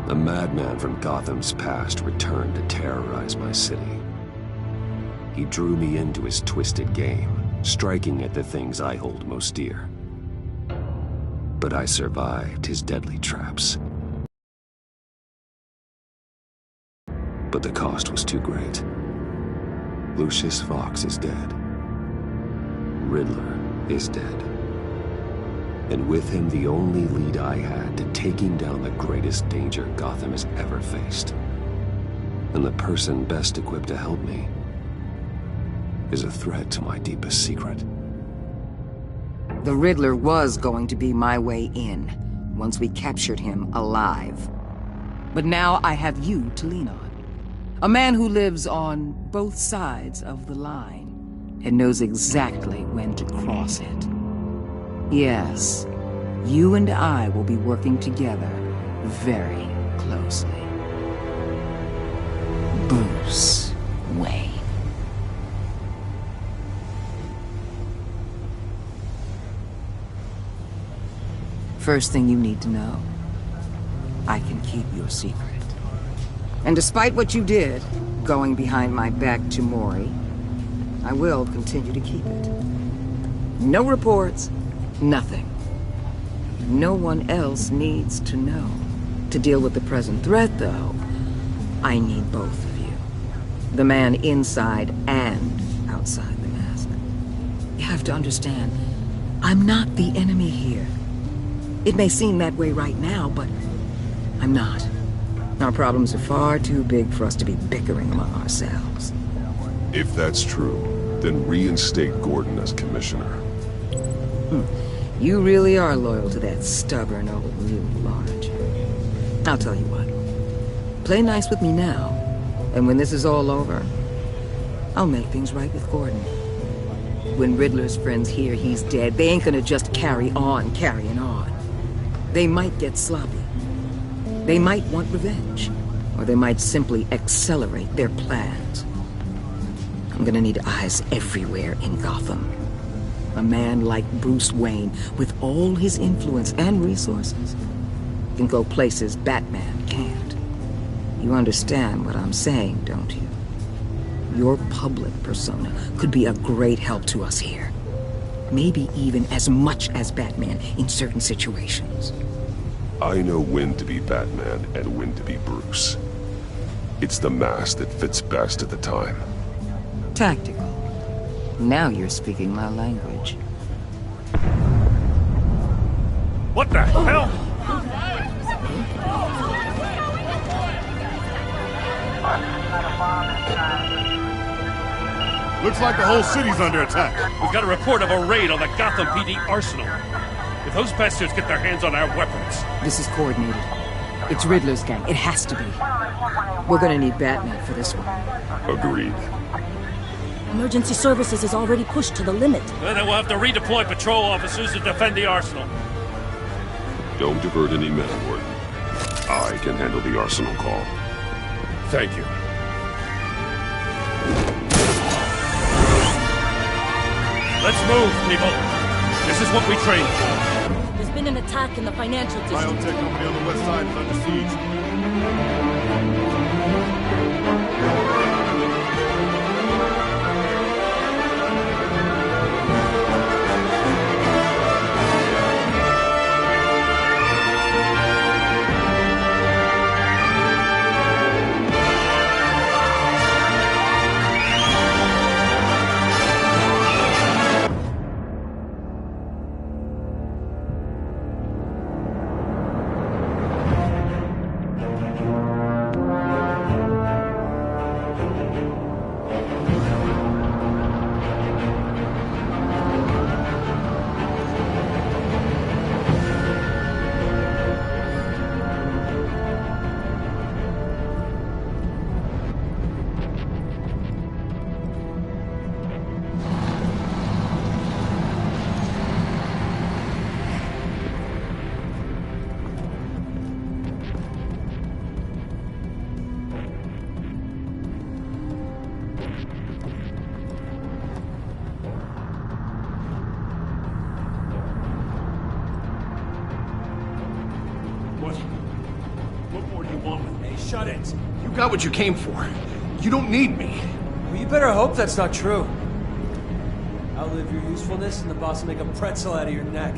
A madman from Gotham's past returned to terrorize my city. He drew me into his twisted game, striking at the things I hold most dear. But I survived his deadly traps. But the cost was too great. Lucius Fox is dead. Riddler is dead. And with him, the only lead I had to taking down the greatest danger Gotham has ever faced. And the person best equipped to help me is a threat to my deepest secret. The Riddler was going to be my way in, once we captured him alive. But now I have you to lean on. A man who lives on both sides of the line and knows exactly when to cross it. Yes, you and I will be working together very closely. Bruce Wayne. First thing you need to know, I can keep your secret. And despite what you did, going behind my back to Mori, I will continue to keep it. No reports, nothing. No one else needs to know. To deal with the present threat, though, I need both of you. The man inside and outside the mask. You have to understand, I'm not the enemy here. It may seem that way right now, but I'm not. Our problems are far too big for us to be bickering among ourselves. If that's true, then reinstate Gordon as commissioner. You really are loyal to that stubborn old mule, aren't you? I'll tell you what. Play nice with me now, and when this is all over, I'll make things right with Gordon. When Riddler's friends hear he's dead, they ain't gonna just carry on carrying on. They might get sloppy. They might want revenge, or they might simply accelerate their plans. I'm gonna need eyes everywhere in Gotham. A man like Bruce Wayne, with all his influence and resources, can go places Batman can't. You understand what I'm saying, don't you? Your public persona could be a great help to us here. Maybe even as much as Batman in certain situations. I know when to be Batman and when to be Bruce. It's the mask that fits best at the time. Tactical. Now you're speaking my language. What the hell? Looks like the whole city's under attack. We've got a report of a raid on the Gotham PD arsenal. If those bastards get their hands on our weapons... This is coordinated. It's Riddler's gang. It has to be. We're gonna need Batman for this one. Agreed. Emergency services is already pushed to the limit. Then we'll have to redeploy patrol officers to defend the arsenal. Don't divert any men, Gordon. I can handle the arsenal call. Thank you. Let's move, people. This is what we trained for. There's been an attack in the financial district. Biotech company on the west side is under siege. woman. Hey, shut it. You got what you came for. You don't need me. Well, you better hope that's not true. Outlive your usefulness and the boss will make a pretzel out of your neck.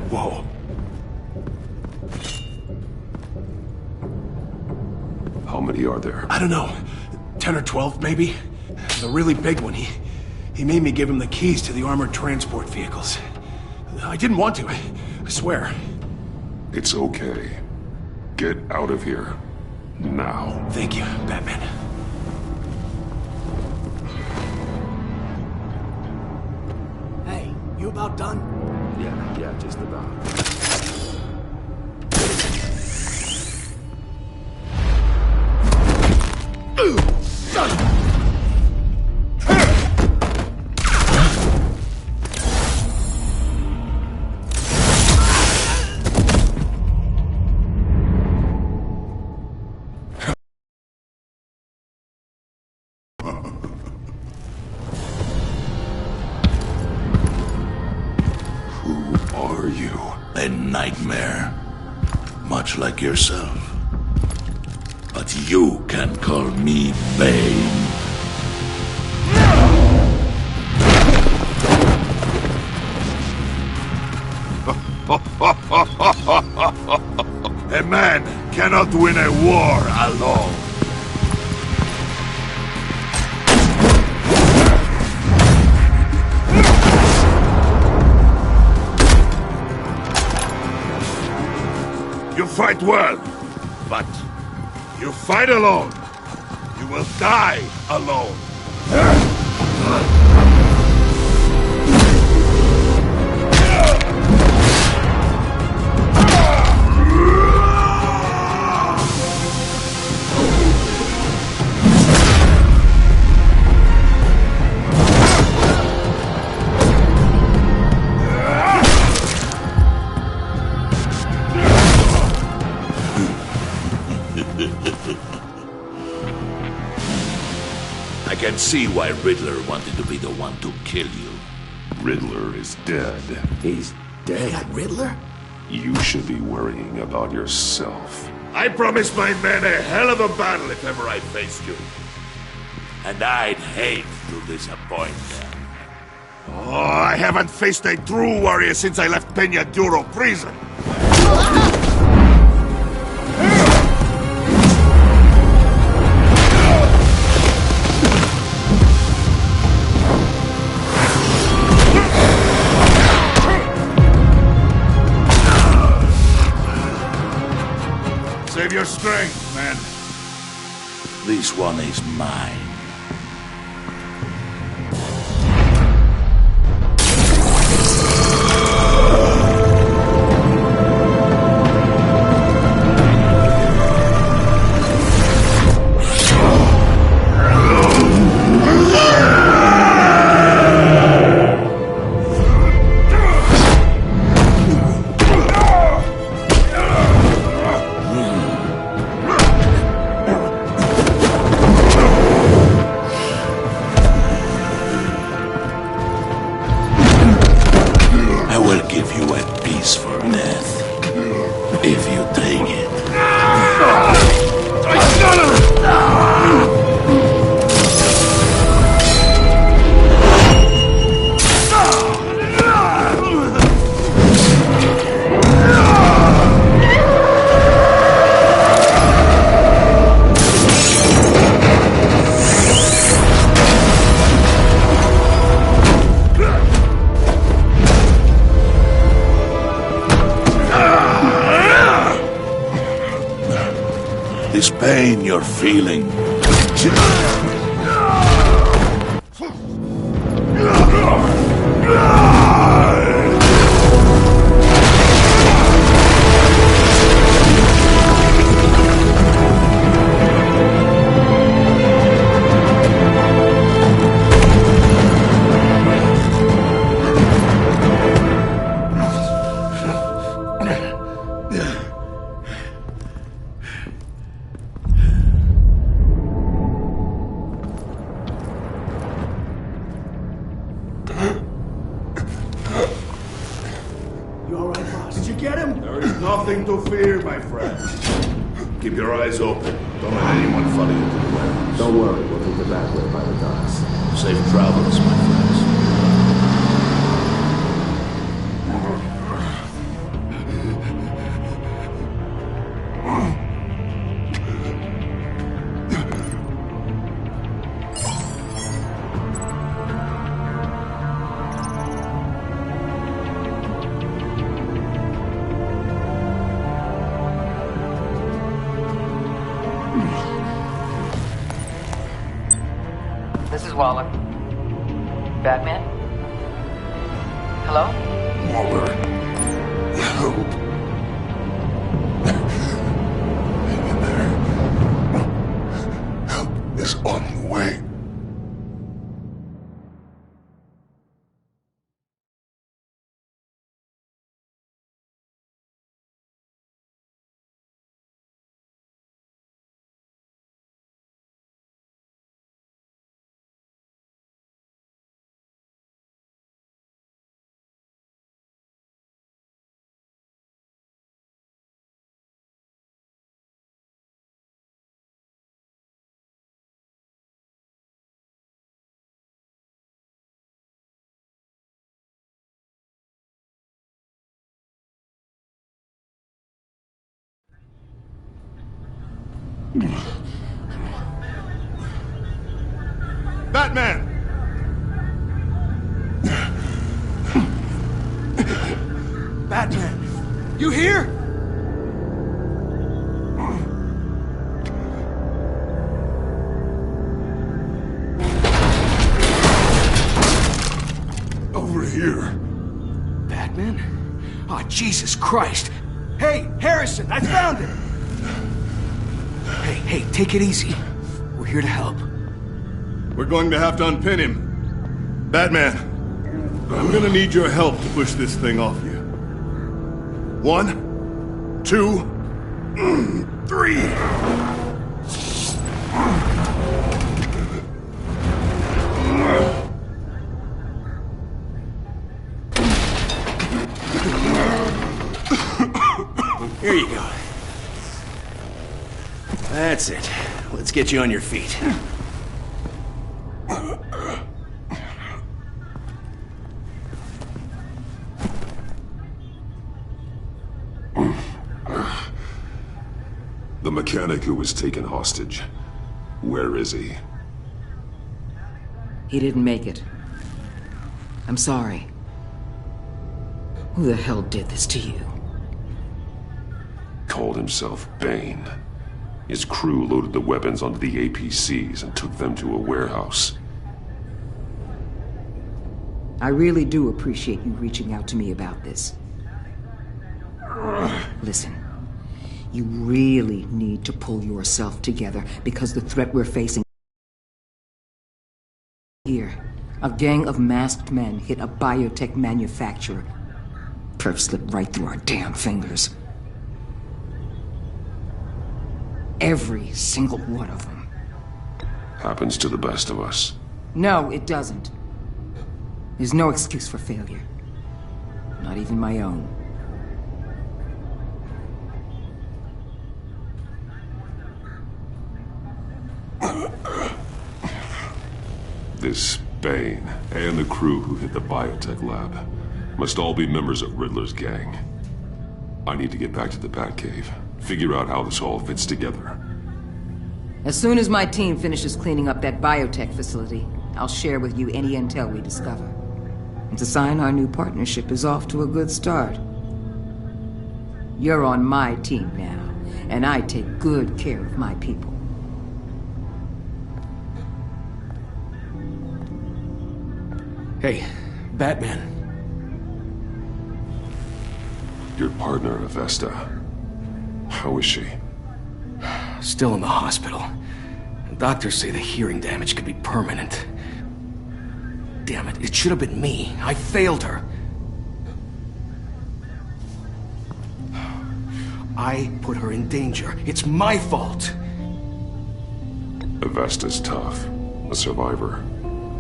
Whoa. How many are there? I don't know. 10 or 12, maybe? The really big one, he made me give him the keys to the armored transport vehicles. I didn't want to, I swear. It's okay. Get out of here. Now. Thank you, Batman. Hey, you about done? Yeah, just about. A nightmare, much like yourself. But you can call me Bane. A man cannot win a war alone. You fight well, but you fight alone. You will die alone. I can see why Riddler wanted to be the one to kill you. Riddler is dead. He's dead. Riddler? You should be worrying about yourself. I promised my men a hell of a battle if ever I faced you. And I'd hate to disappoint them. Oh, I haven't faced a true warrior since I left Peña Duro prison. Save your strength, man. This one is mine. Give you a piece for death, if you take it. This pain you're feeling. You alright, boss? Did you get him? There is nothing to fear, my friend. Keep your eyes open. Don't let anyone follow you to the warehouse. Don't worry, we'll take the back way by the docks. Safe travels, my friends. This is Waller. Batman? Hello? Waller. Help. Hang in there. Help is on the way. Batman! Batman! You here? Over here. Batman? Oh, Jesus Christ! Hey, Harrison, I found him! Hey, take it easy. We're here to help. We're going to have to unpin him. Batman, I'm gonna need your help to push this thing off you. 1, 2, 3. Here you go. That's it. Let's get you on your feet. The mechanic who was taken hostage. Where is he? He didn't make it. I'm sorry. Who the hell did this to you? Called himself Bane. His crew loaded the weapons onto the APCs and took them to a warehouse. I really do appreciate you reaching out to me about this. Listen, you really need to pull yourself together because the threat we're facing here. A gang of masked men hit a biotech manufacturer. Perf slipped right through our damn fingers. Every single one of them. Happens to the best of us. No, it doesn't. There's no excuse for failure. Not even my own. This Bane and the crew who hit the biotech lab must all be members of Riddler's gang. I need to get back to the Batcave, figure out how this all fits together. As soon as my team finishes cleaning up that biotech facility, I'll share with you any intel we discover. And to sign our new partnership is off to a good start. You're on my team now, and I take good care of my people. Hey, Batman. Your partner, Avesta. How is she? Still in the hospital. Doctors say the hearing damage could be permanent. Damn it, it should have been me. I failed her. I put her in danger. It's my fault. Avesta's tough. A survivor.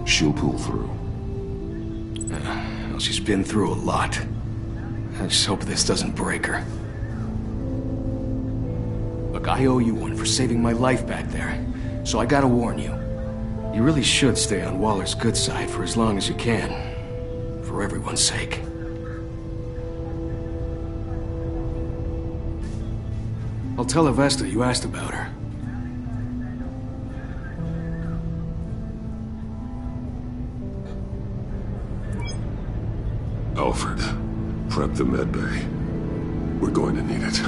She'll pull through. Well, she's been through a lot. I just hope this doesn't break her. Look, I owe you one for saving my life back there. So I gotta warn you. You really should stay on Waller's good side for as long as you can. For everyone's sake. I'll tell Avesta you asked about her. Alfred, prep the med bay. We're going to need it.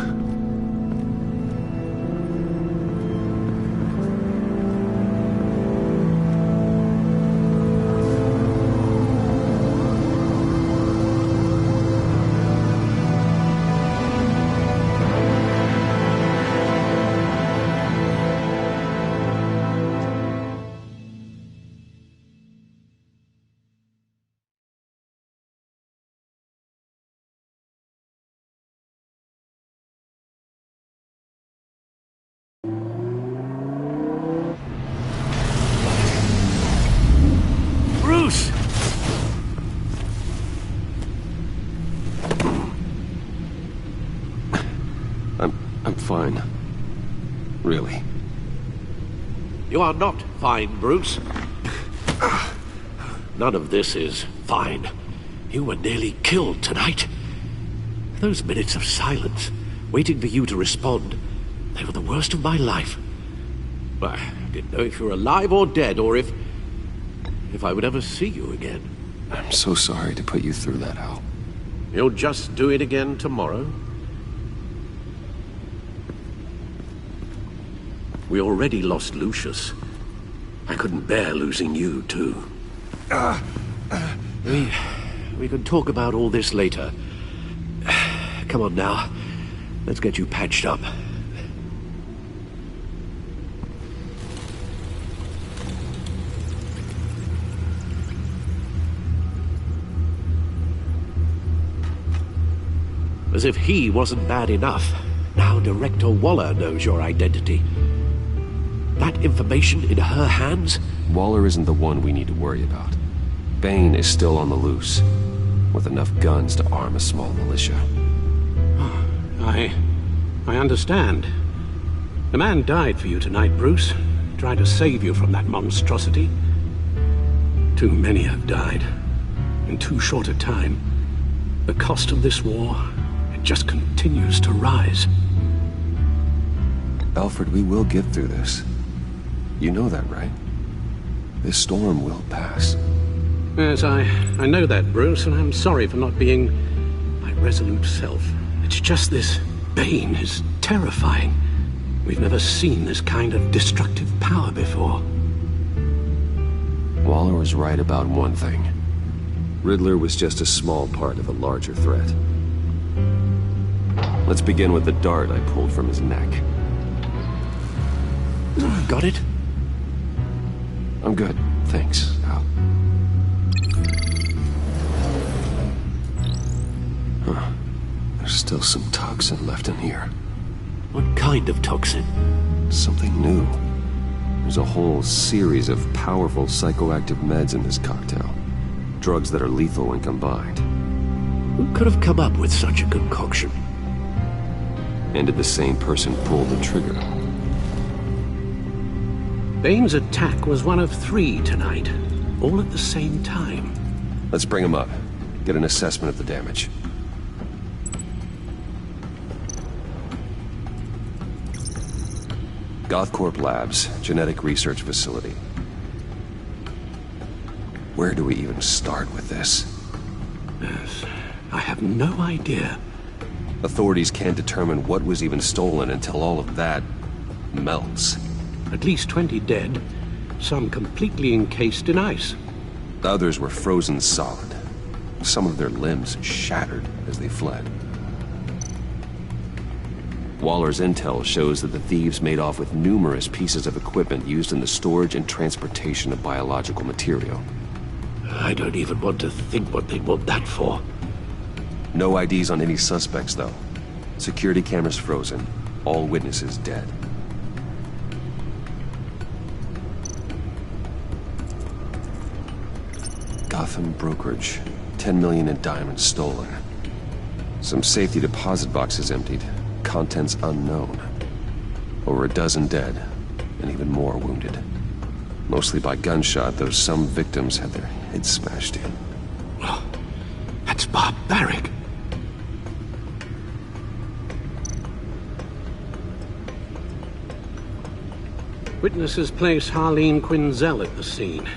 Bruce! I'm fine. Really. You are not fine, Bruce. None of this is fine. You were nearly killed tonight. Those minutes of silence, waiting for you to respond, they were the worst of my life. I didn't know if you were alive or dead, or if I would ever see you again. I'm so sorry to put you through that, Al. You'll just do it again tomorrow? We already lost Lucius. I couldn't bear losing you, too. We can talk about all this later. Come on now. Let's get you patched up. As if he wasn't bad enough, now Director Waller knows your identity. That information in her hands? Waller isn't the one we need to worry about. Bane is still on the loose, with enough guns to arm a small militia. I understand. The man died for you tonight, Bruce. Tried to save you from that monstrosity. Too many have died. In too short a time. The cost of this war, it just continues to rise. Alfred, we will get through this. You know that, right? This storm will pass. Yes, I know that, Bruce, and I'm sorry for not being my resolute self. It's just this Bane is terrifying. We've never seen this kind of destructive power before. Waller was right about one thing. Riddler was just a small part of a larger threat. Let's begin with the dart I pulled from his neck. Got it? I'm good, thanks, Al. Huh. There's still some toxin left in here. What kind of toxin? Something new. There's a whole series of powerful psychoactive meds in this cocktail. Drugs that are lethal when combined. Who could have come up with such a concoction? And did the same person pull the trigger? Bane's attack was one of 3 tonight, all at the same time. Let's bring him up. Get an assessment of the damage. Gothcorp Labs, genetic research facility. Where do we even start with this? Yes, I have no idea. Authorities can't determine what was even stolen until all of that melts. At least 20 dead, some completely encased in ice. Others were frozen solid. Some of their limbs shattered as they fled. Waller's intel shows that the thieves made off with numerous pieces of equipment used in the storage and transportation of biological material. I don't even want to think what they'd want that for. No IDs on any suspects, though. Security cameras frozen. All witnesses dead. Gotham Brokerage. $10 million in diamonds stolen. Some safety deposit boxes emptied, contents unknown. Over a dozen dead, and even more wounded. Mostly by gunshot, though some victims had their heads smashed in. Well, that's barbaric. Witnesses place Harleen Quinzel at the scene,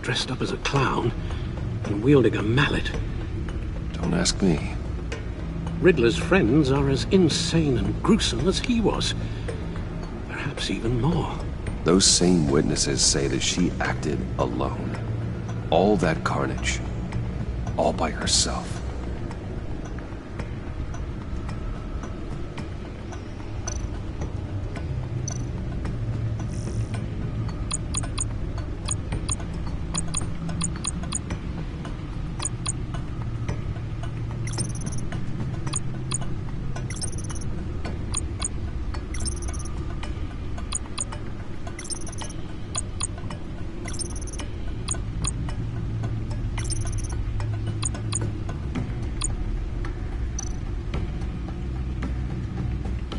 dressed up as a clown and wielding a mallet. Don't ask me. Riddler's friends are as insane and gruesome as he was. Perhaps even more. Those same witnesses say that she acted alone. All that carnage. All by herself.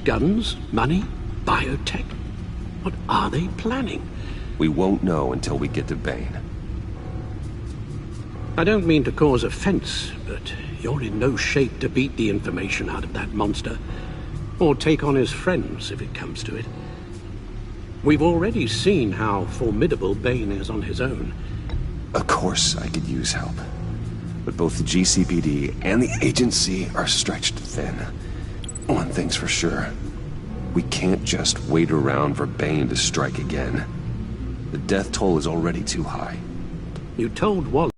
Guns, money, biotech. What are they planning? We won't know until we get to Bane. I don't mean to cause offense, but you're in no shape to beat the information out of that monster. Or take on his friends, if it comes to it. We've already seen how formidable Bane is on his own. Of course I could use help. But both the GCPD and the agency are stretched thin. One thing's for sure. We can't just wait around for Bane to strike again. The death toll is already too high. You told Wallace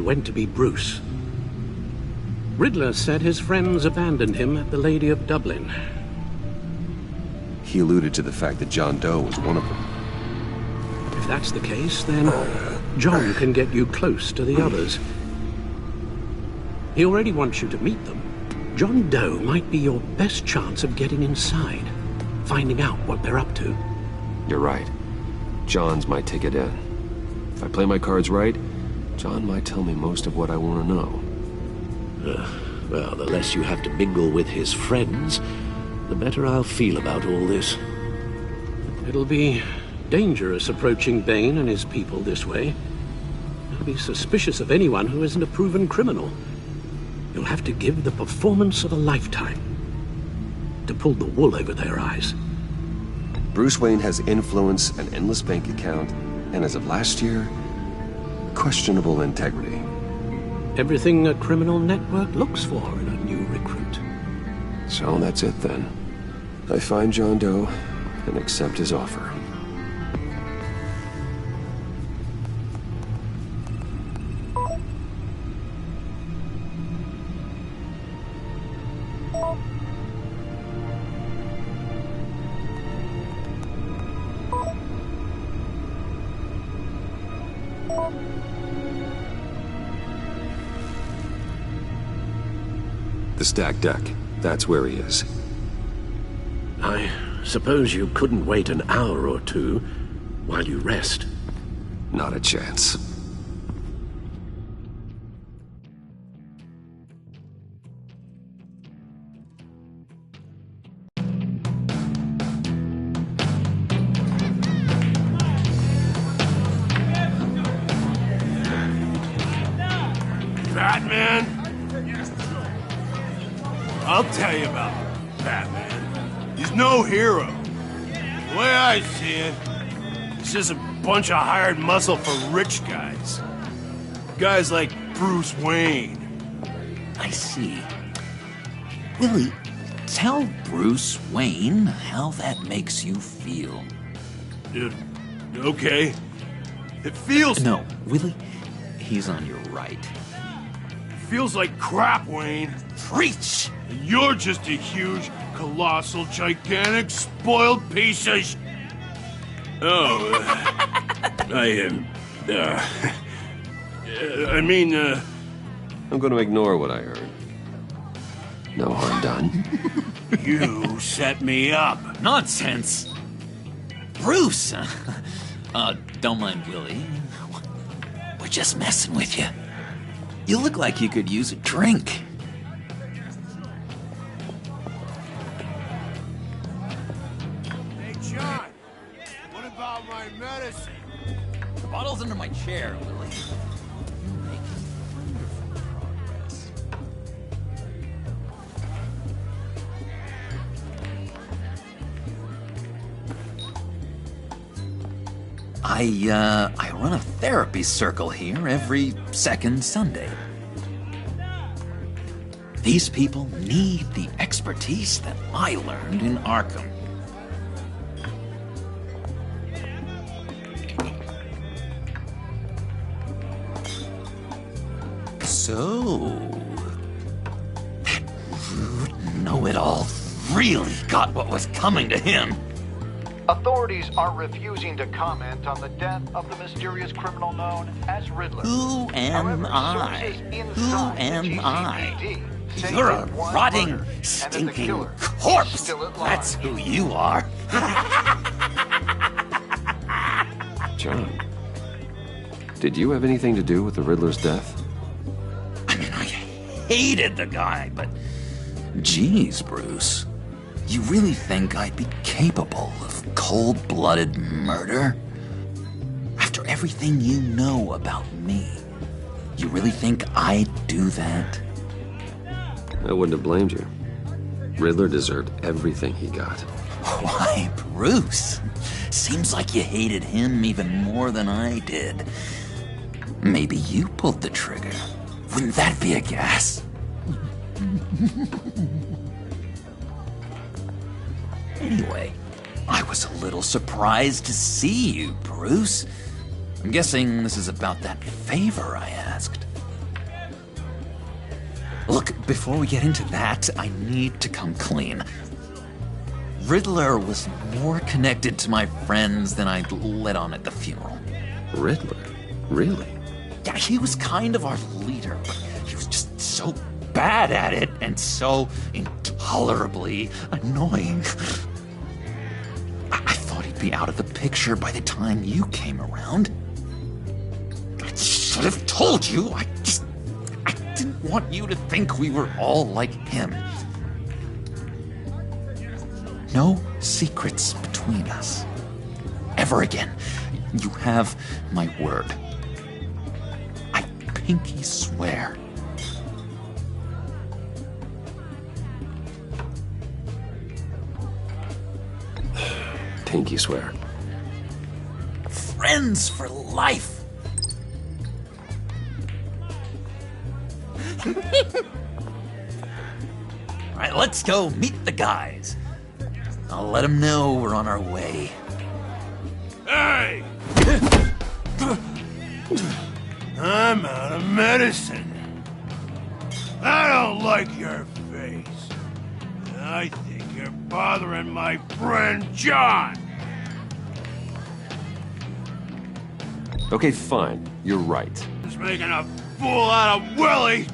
when to be Bruce. Riddler said his friends abandoned him at the Lady of Dublin. He alluded to the fact that John Doe was one of them. If that's the case, then John can get you close to the others. He already wants you to meet them. John Doe might be your best chance of getting inside, finding out what they're up to. You're right. John's my ticket in. If I play my cards right, John might tell me most of what I want to know. Well, the less you have to mingle with his friends, the better I'll feel about all this. It'll be dangerous approaching Bane and his people this way. They'll be suspicious of anyone who isn't a proven criminal. You'll have to give the performance of a lifetime to pull the wool over their eyes. Bruce Wayne has influence, an endless bank account, and as of last year, questionable integrity. Everything a criminal network looks for in a new recruit. So that's it then. I find John Doe and accept his offer. The stacked deck. That's where he is. I suppose you couldn't wait an hour or two while you rest? Not a chance. Batman? I'll tell you about Batman. He's no hero. The way I see it, he's just a bunch of hired muscle for rich guys. Guys like Bruce Wayne. I see. Willie, tell Bruce Wayne how that makes you feel. Okay. It feels... No, Willie, he's on your right. Feels like crap, Wayne. Preach! And you're just a huge, colossal, gigantic, spoiled piece of sh... Oh, I'm gonna ignore what I heard. No harm done. You set me up. Nonsense! Bruce! Don't mind Willie. We're just messing with you. You look like you could use a drink. Hey, John, what about my medicine? The bottle's under my chair, Willie. You're making wonderful progress. I run a therapy circle here every second Sunday. These people need the expertise that I learned in Arkham. So, that rude know-it-all really got what was coming to him. Authorities are refusing to comment on the death of the mysterious criminal known as Riddler. Who am However, I? sources Who inside am the I? GCPD say You're a it was rotting, murder, and that the stinking killer is corpse. still at large. That's who you are. John, did you have anything to do with the Riddler's death? I mean, I hated the guy, but geez, Bruce, you really think I'd be capable of cold-blooded murder? After everything you know about me, you really think I'd do that? I wouldn't have blamed you. Riddler deserved everything he got. Why, Bruce? Seems like you hated him even more than I did. Maybe you pulled the trigger. Wouldn't that be a gas? Anyway, I was a little surprised to see you, Bruce. I'm guessing this is about that favor I asked. Look, before we get into that, I need to come clean. Riddler was more connected to my friends than I'd let on at the funeral. Riddler? Really? Yeah, he was kind of our leader, but he was just so bad at it and so intolerably annoying. I thought he'd be out of the picture by the time you came around. I should have told you. I didn't want you to think we were all like him. No secrets between us. Ever again. You have my word. I pinky swear. Pinky swear. Friends for life. All right, let's go meet the guys. I'll let them know we're on our way. Hey! I'm out of medicine. I don't like your face. I think you're bothering my friend John. Okay, fine. You're right. Just making a fool out of Willie.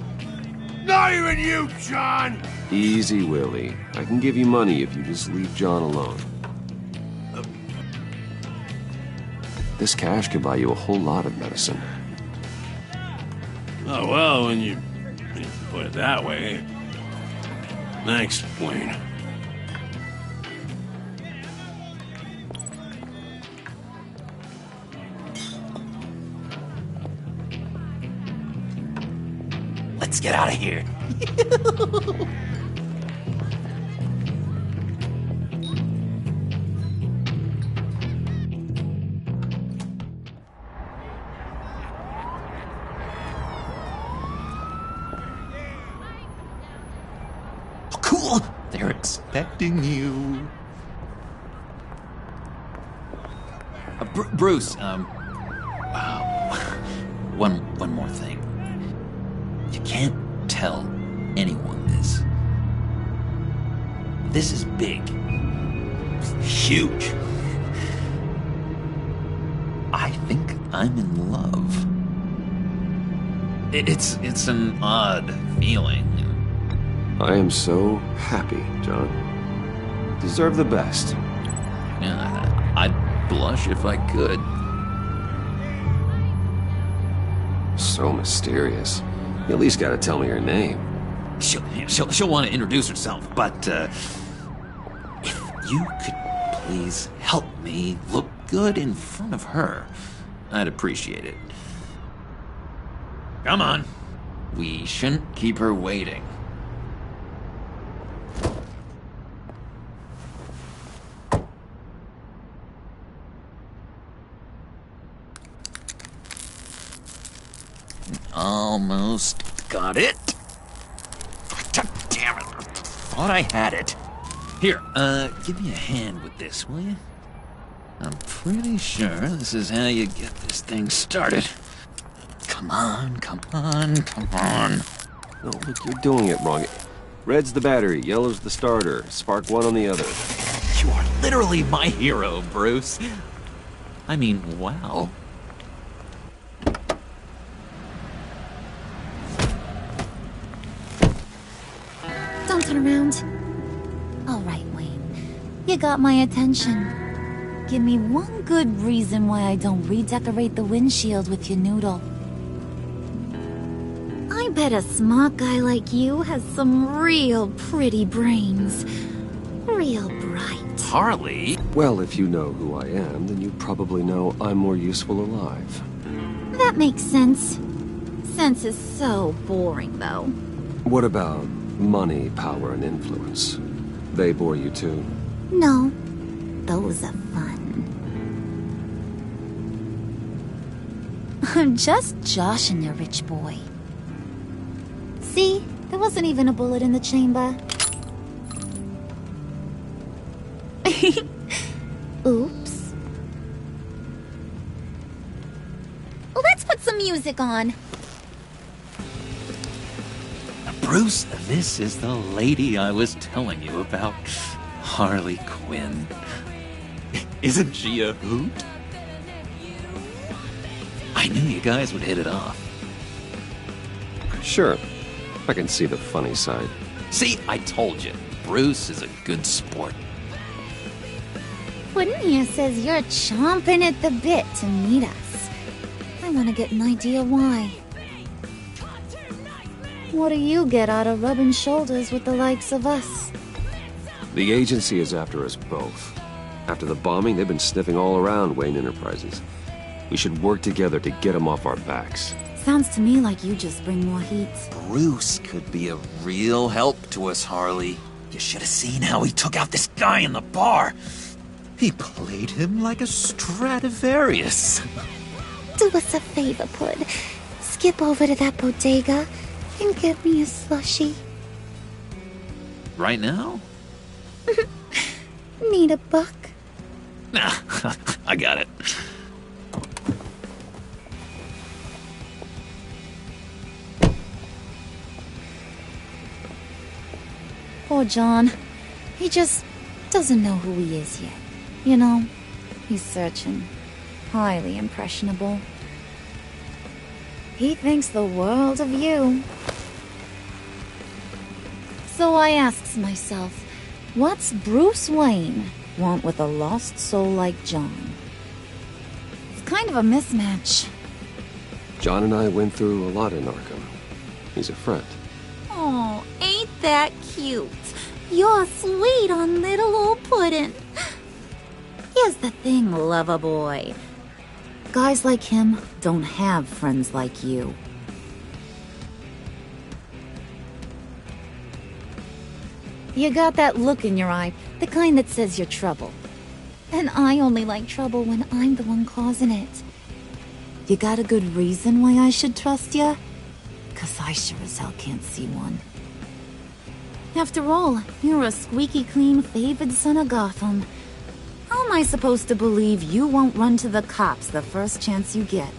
Not even you, John. Easy, Willie. I can give you money if you just leave John alone. This cash could buy you a whole lot of medicine. Oh, well, when you put it that way. Thanks, Wayne. Let's get out of here. Oh, cool. They're expecting you. Bruce, one more thing. You can't tell anyone this. This is big. Huge. I think I'm in love. It's an odd feeling. I am so happy, John. Deserve the best. Yeah, I'd blush if I could. So mysterious. You at least gotta tell me her name. She'll want to introduce herself, but, if you could please help me look good in front of her, I'd appreciate it. Come on. We shouldn't keep her waiting. Almost got it. Damn it. Thought I had it. Here, give me a hand with this, will you? I'm pretty sure this is how you get this thing started. Come on, come on, come on. No, look, you're doing it wrong. Red's the battery, yellow's the starter. Spark one on the other. You are literally my hero, Bruce. I mean, wow. Don't turn around. All right, Wayne. You got my attention. Give me one good reason why I don't redecorate the windshield with your noodle. I bet a smart guy like you has some real pretty brains. Real bright. Harley? Well, if you know who I am, then you probably know I'm more useful alive. That makes sense. Sense is so boring, though. What about money, power, and influence? They bore you too? No. Those are fun. I'm just joshing you, rich boy. See? There wasn't even a bullet in the chamber. Oops. Let's put some music on. Bruce, this is the lady I was telling you about. Harley Quinn. Isn't she a hoot? I knew you guys would hit it off. Sure. I can see the funny side. See, I told you. Bruce is a good sport. Puddin' here says you're chomping at the bit to meet us. I want to get an idea why. What do you get out of rubbing shoulders with the likes of us? The agency is after us both. After the bombing, they've been sniffing all around Wayne Enterprises. We should work together to get them off our backs. Sounds to me like you just bring more heat. Bruce could be a real help to us, Harley. You should have seen how he took out this guy in the bar. He played him like a Stradivarius. Do us a favor, Pud. Skip over to that bodega and get me a slushie. Right now? Need a buck? Nah, I got it. Poor John. He just doesn't know who he is yet. You know, he's searching. Highly impressionable. He thinks the world of you. So I asks myself, what's Bruce Wayne want with a lost soul like John? It's kind of a mismatch. John and I went through a lot in Arkham. He's a friend. Oh, ain't that cute? You're sweet on little old Puddin'. Here's the thing, lover boy. Guys like him don't have friends like you. You got that look in your eye, the kind that says you're trouble. And I only like trouble when I'm the one causing it. You got a good reason why I should trust you? 'Cause I sure as hell can't see one. After all, you're a squeaky clean favored son of Gotham. How am I supposed to believe you won't run to the cops the first chance you get?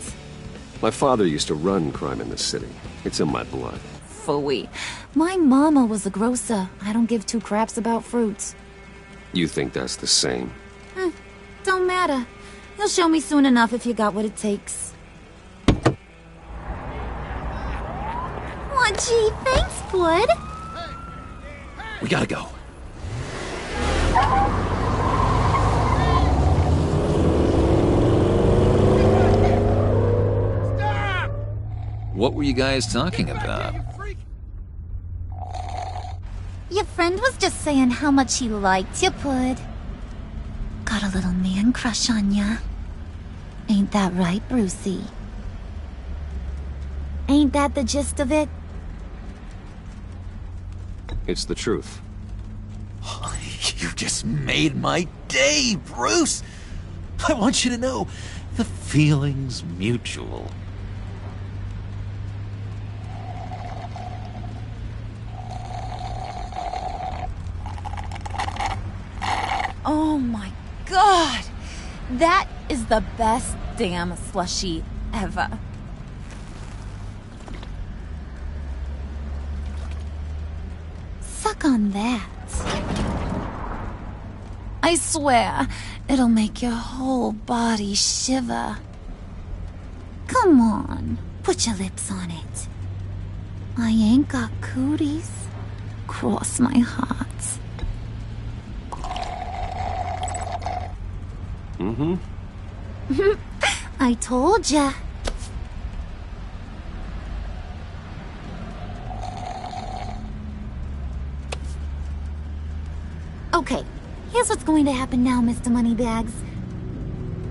My father used to run crime in this city. It's in my blood. Phooey. My mama was a grocer. I don't give two craps about fruits. You think that's the same? Don't matter. You'll show me soon enough if you got what it takes. Aw, gee, thanks, Bud. We gotta go. What were you guys talking about? Your friend was just saying how much he liked you, Pud. Got a little man crush on ya. Ain't that right, Brucey? Ain't that the gist of it? It's the truth. You just made my day, Bruce! I want you to know, the feeling's mutual. Oh my god! That is the best damn slushie ever. Suck on that. I swear, it'll make your whole body shiver. Come on, put your lips on it. I ain't got cooties. Cross my heart. Mm-hmm. I told ya. Okay, here's what's going to happen now, Mr. Moneybags.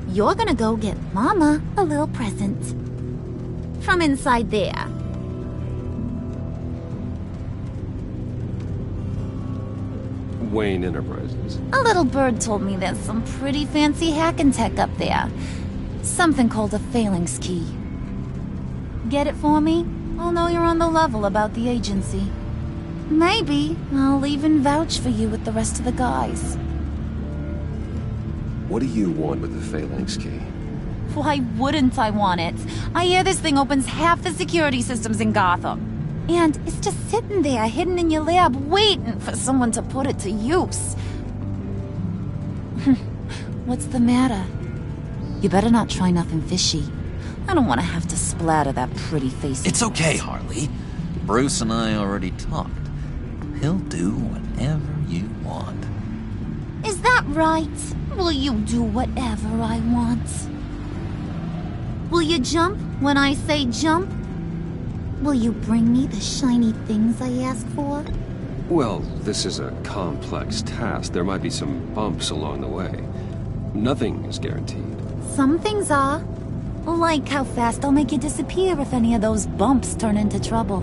You're gonna go get Mama a little present. From inside there. Wayne Enterprises. A little bird told me there's some pretty fancy hacking tech up there. Something called a phalanx key. Get it for me? I'll know you're on the level about the agency. Maybe I'll even vouch for you with the rest of the guys. What do you want with the phalanx key? Why wouldn't I want it? I hear this thing opens half the security systems in Gotham. And it's just sitting there, hidden in your lab, waiting for someone to put it to use. What's the matter? You better not try nothing fishy. I don't want to have to splatter that pretty face. It's okay, Harley. Bruce and I already talked. He'll do whatever you want. Is that right? Will you do whatever I want? Will you jump when I say jump? Will you bring me the shiny things I ask for? Well, this is a complex task. There might be some bumps along the way. Nothing is guaranteed. Some things are. Like how fast I'll make you disappear if any of those bumps turn into trouble.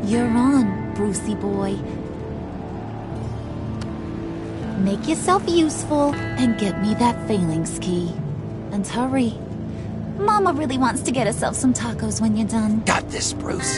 You're on, Brucey boy. Make yourself useful and get me that phalanx key. And hurry. Mama really wants to get herself some tacos when you're done. Got this, Bruce.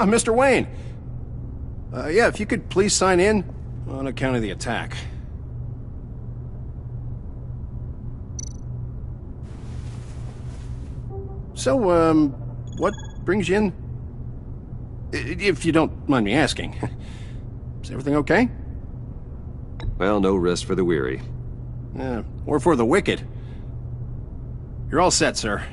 Mr. Wayne. Yeah, if you could please sign in on account of the attack. So, what brings you in? If you don't mind me asking. Is everything okay? Well, no rest for the weary. Or for the wicked. You're all set, sir.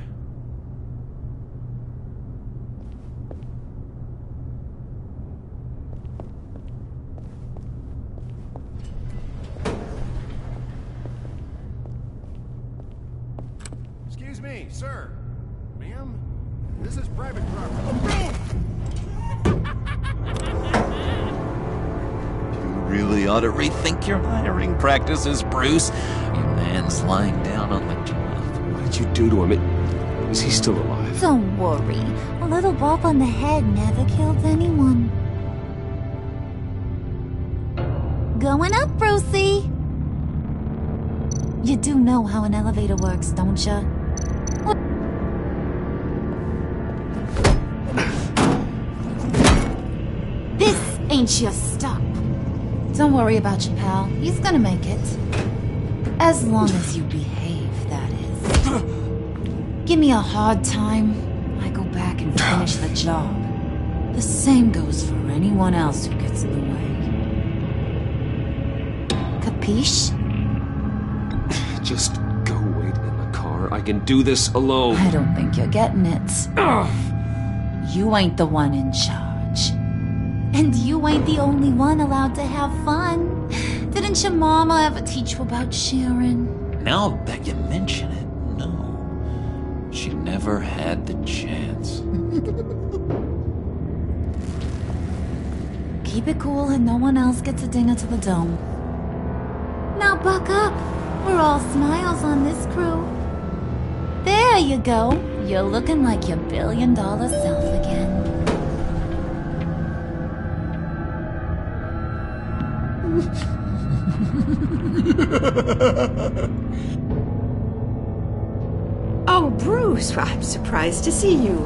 Excuse me, sir. Ma'am? This is private property. You really ought to rethink your hiring practices, Bruce. Your man's lying down on the job. What did you do to him? Is he still alive? Don't worry. A little bump on the head never killed anyone. Going up, Brucey. You do know how an elevator works, don't ya? This ain't Just stop. Don't worry about your pal. He's gonna make it. As long as you behave, that is. Give me a hard time, I go back and finish the job. The same goes for anyone else who gets in the way. Capiche? Just go wait in the car. I can do this alone. I don't think you're getting it. You ain't the one in charge. And you ain't the only one allowed to have fun. Didn't your mama ever teach you about sharing? Now that you mention it, no. She never had the chance. Keep it cool and no one else gets a dinger to the dome. Now buck up. We're all smiles on this crew. There you go. You're looking like your billion-dollar self again. Oh, Bruce, I'm surprised to see you.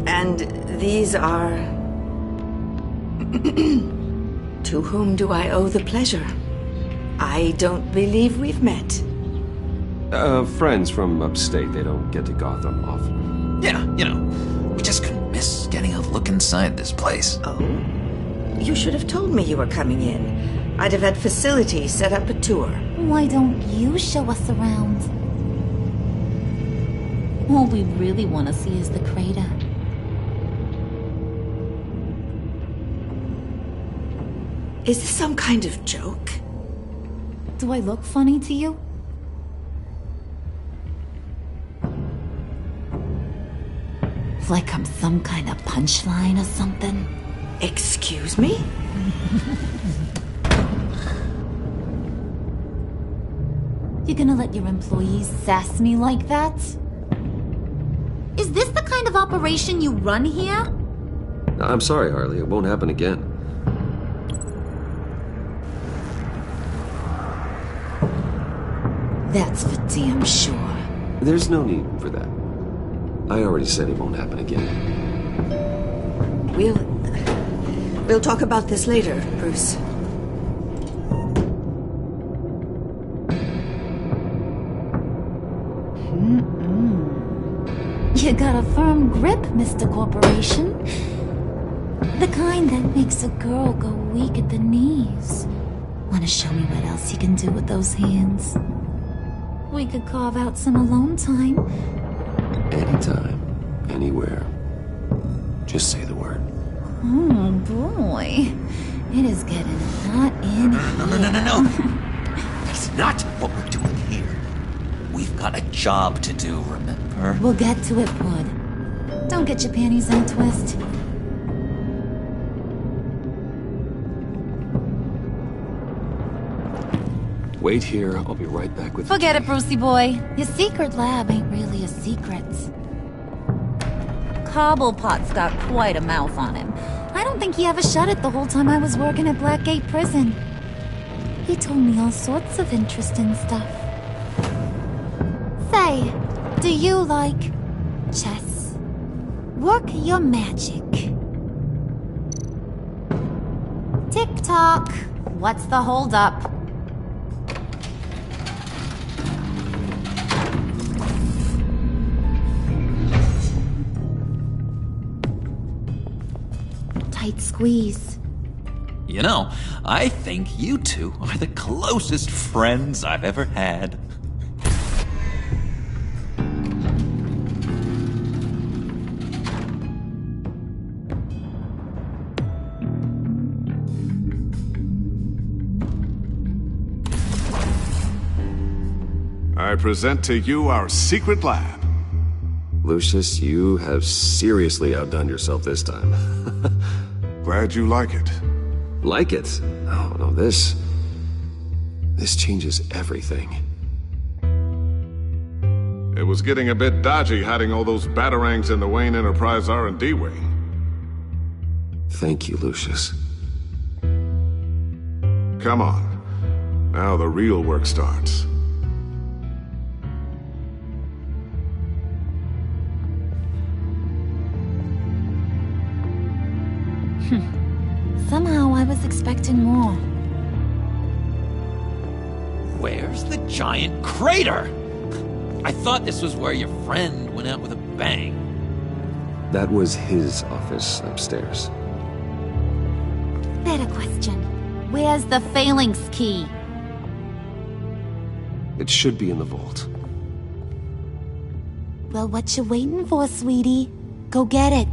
And these are... To whom do I owe the pleasure? I don't believe we've met. Friends from upstate. They don't get to Gotham often. Yeah, you know, we just couldn't miss getting a look inside this place. Oh? You should have told me you were coming in. I'd have had facilities set up a tour. Why don't you show us around? All we really want to see is the crater. Is this some kind of joke? Do I look funny to you? Like I'm some kind of punchline or something? Excuse me? You gonna let your employees sass me like that? Is this the kind of operation you run here? I'm sorry, Harley. It won't happen again. That's for damn sure. There's no need for that. I already said it won't happen again. We'll talk about this later, Bruce. You got a firm grip, Mr. Corporation. The kind that makes a girl go weak at the knees. Wanna show me what else you can do with those hands? We could carve out some alone time. Anytime, anywhere. Just say the word. Oh boy. It is getting hot in here. No. That's not what we're doing here. We've got a job to do, remember? We'll get to it, Wood. Don't get your panties in a twist. Wait here. I'll be right back with you. Forget it, Brucey boy. Your secret lab ain't really a secret. Cobblepot's got quite a mouth on him. I don't think he ever shut it the whole time I was working at Blackgate Prison. He told me all sorts of interesting stuff. Say, do you like chess? Work your magic. Tick-tock. What's the holdup? Tight squeeze. You know, I think you two are the closest friends I've ever had. I present to you our secret lab. Lucius, you have seriously outdone yourself this time. Glad you like it. Like it? Oh, no, this changes everything. It was getting a bit dodgy hiding all those batarangs in the Wayne Enterprise R&D wing. Thank you, Lucius. Come on. Now the real work starts. was expecting more. Where's the giant crater? I thought this was where your friend went out with a bang. That was his office upstairs. Better question. Where's the phalanx key? It should be in the vault. Well, what you waiting for, sweetie? Go get it.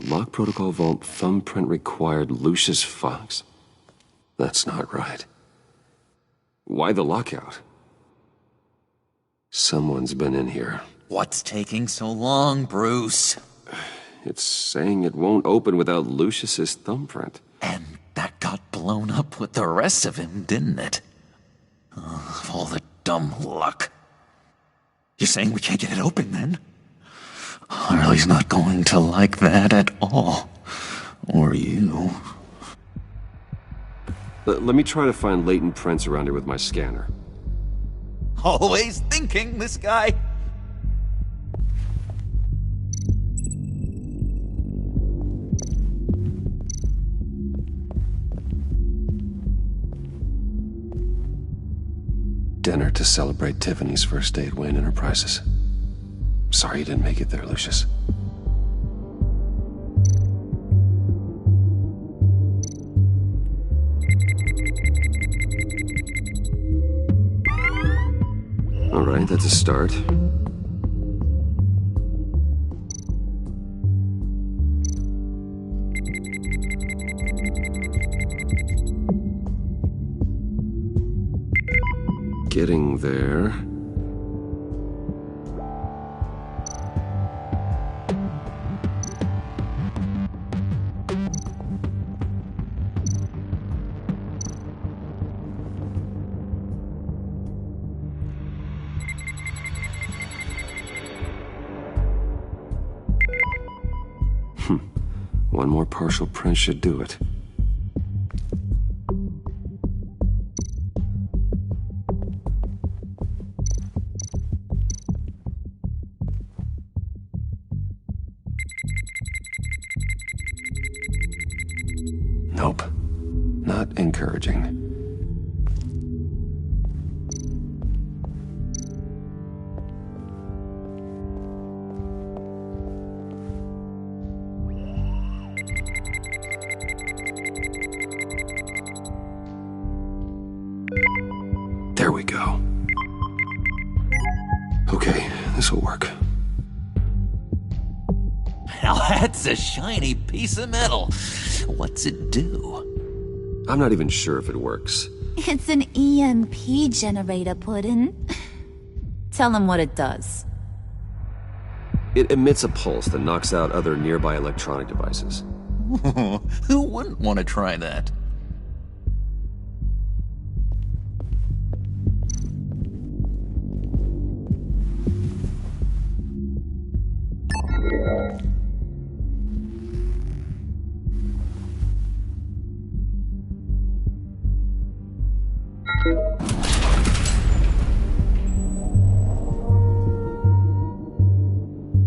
Lock protocol vault thumbprint required Lucius Fox. That's not right. Why the lockout? Someone's been in here. What's taking so long, Bruce? It's saying it won't open without Lucius's thumbprint. And that got blown up with the rest of him, didn't it? All the dumb luck. You're saying we can't get it open, then? Harley's not going to like that at all. Or you. Let me try to find latent prints around here with my scanner. Always thinking, this guy. Dinner to celebrate Tiffany's first day at Wayne Enterprises. Sorry you didn't make it there, Lucius. All right, that's a start. Getting there. One more partial print should do it. Nope. Not encouraging. There we go. Okay, this'll work. Now that's a shiny piece of metal. What's it do? I'm not even sure if it works. It's an EMP generator, Puddin'. Tell him what it does. It emits a pulse that knocks out other nearby electronic devices. Who wouldn't want to try that?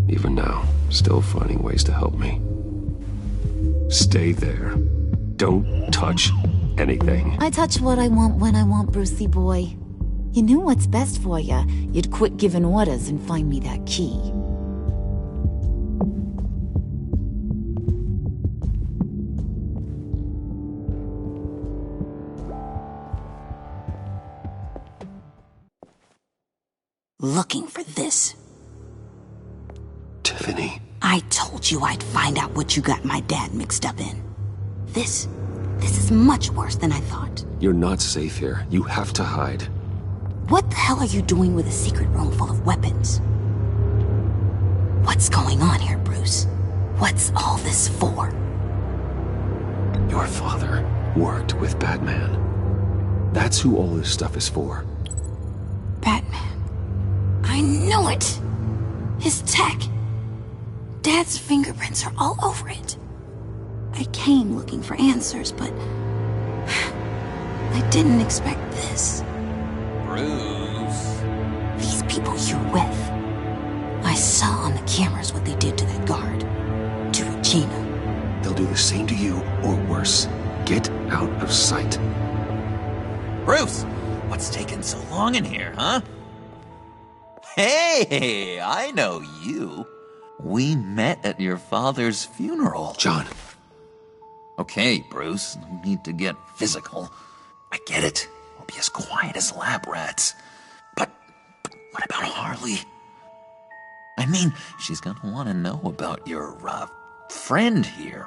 Even now, still finding ways to help me. Stay there. Don't touch anything. I touch what I want when I want, Brucey boy. You knew what's best for you. You'd quit giving orders and find me that key. Looking for this. Tiffany. I told you I'd find out what you got my dad mixed up in. This is much worse than I thought. You're not safe here. You have to hide. What the hell are you doing with a secret room full of weapons? What's going on here, Bruce? What's all this for? Your father worked with Batman. That's who all this stuff is for. I knew it! His tech. Dad's fingerprints are all over it. I came looking for answers, but I didn't expect this. Bruce. These people you're with. I saw on the cameras what they did to that guard. To Regina. They'll do the same to you, or worse. Get out of sight. Bruce, what's taking so long in here, huh? Hey, I know you. We met at your father's funeral. John. Okay, Bruce, no need to get physical. I get it. We'll be as quiet as lab rats. But what about Harley? I mean, she's gonna want to know about your, friend here.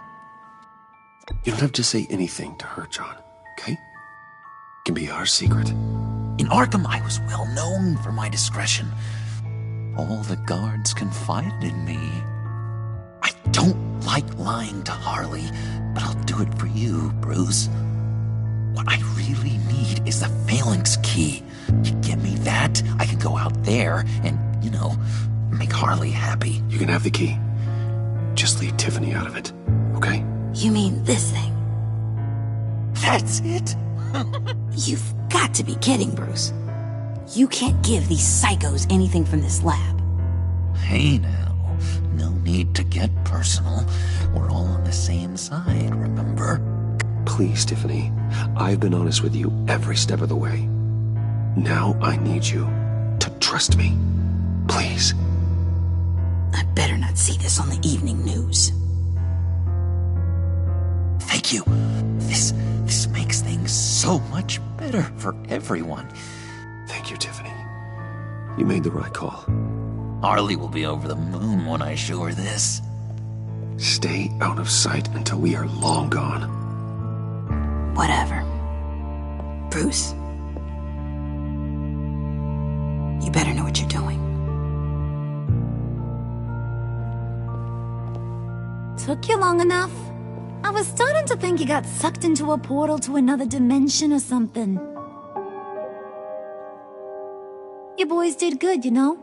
You don't have to say anything to her, John, okay? It can be our secret. In Arkham, I was well known for my discretion. All the guards confided in me. I don't like lying to Harley, but I'll do it for you, Bruce. What I really need is the phalanx key. You give me that, I can go out there and, make Harley happy. You can have the key. Just leave Tiffany out of it, okay? You mean this thing? That's it? You've got to be kidding, Bruce. You can't give these psychos anything from this lab. Hey now, no need to get personal. We're all on the same side, remember? Please, Tiffany. I've been honest with you every step of the way. Now I need you to trust me. Please. I better not see this on the evening news. Thank you. This makes things so much better for everyone. Thank you, Tiffany. You made the right call. Harley will be over the moon when I show her this. Stay out of sight until we are long gone. Whatever. Bruce. You better know what you're doing. Took you long enough? I was starting to think you got sucked into a portal to another dimension or something. You boys did good, you know?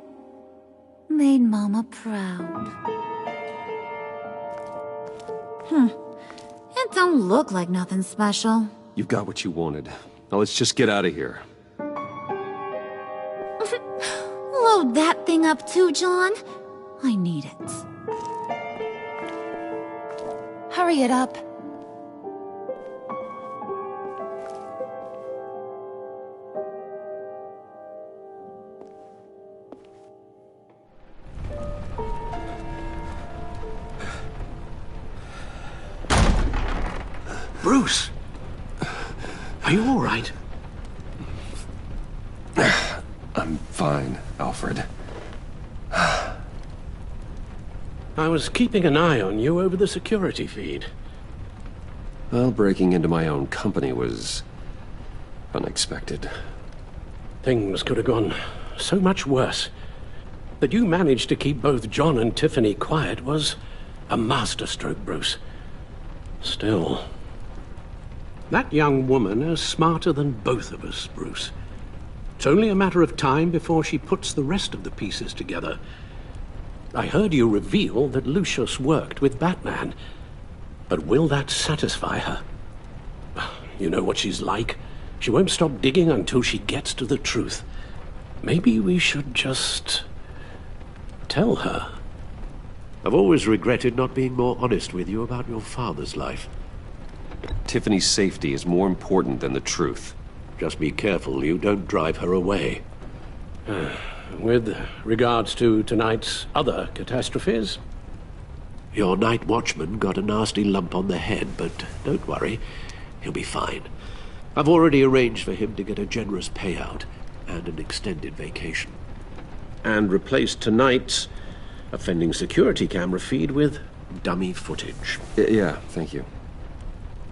Made Mama proud. It don't look like nothing special. You've got what you wanted. Now let's just get out of here. Load that thing up too, John. I need it. Hurry it up. Bruce! Are you all right? I'm fine, Alfred. I was keeping an eye on you over the security feed. Well, breaking into my own company was unexpected. Things could have gone so much worse. That you managed to keep both John and Tiffany quiet was a masterstroke, Bruce. Still, that young woman is smarter than both of us, Bruce. It's only a matter of time before she puts the rest of the pieces together. I heard you reveal that Lucius worked with Batman. But will that satisfy her? You know what she's like. She won't stop digging until she gets to the truth. Maybe we should just tell her. I've always regretted not being more honest with you about your father's life. Tiffany's safety is more important than the truth. Just be careful you don't drive her away. With regards to tonight's other catastrophes? Your night watchman got a nasty lump on the head, but don't worry, he'll be fine. I've already arranged for him to get a generous payout and an extended vacation. And replaced tonight's offending security camera feed with dummy footage. Yeah, thank you.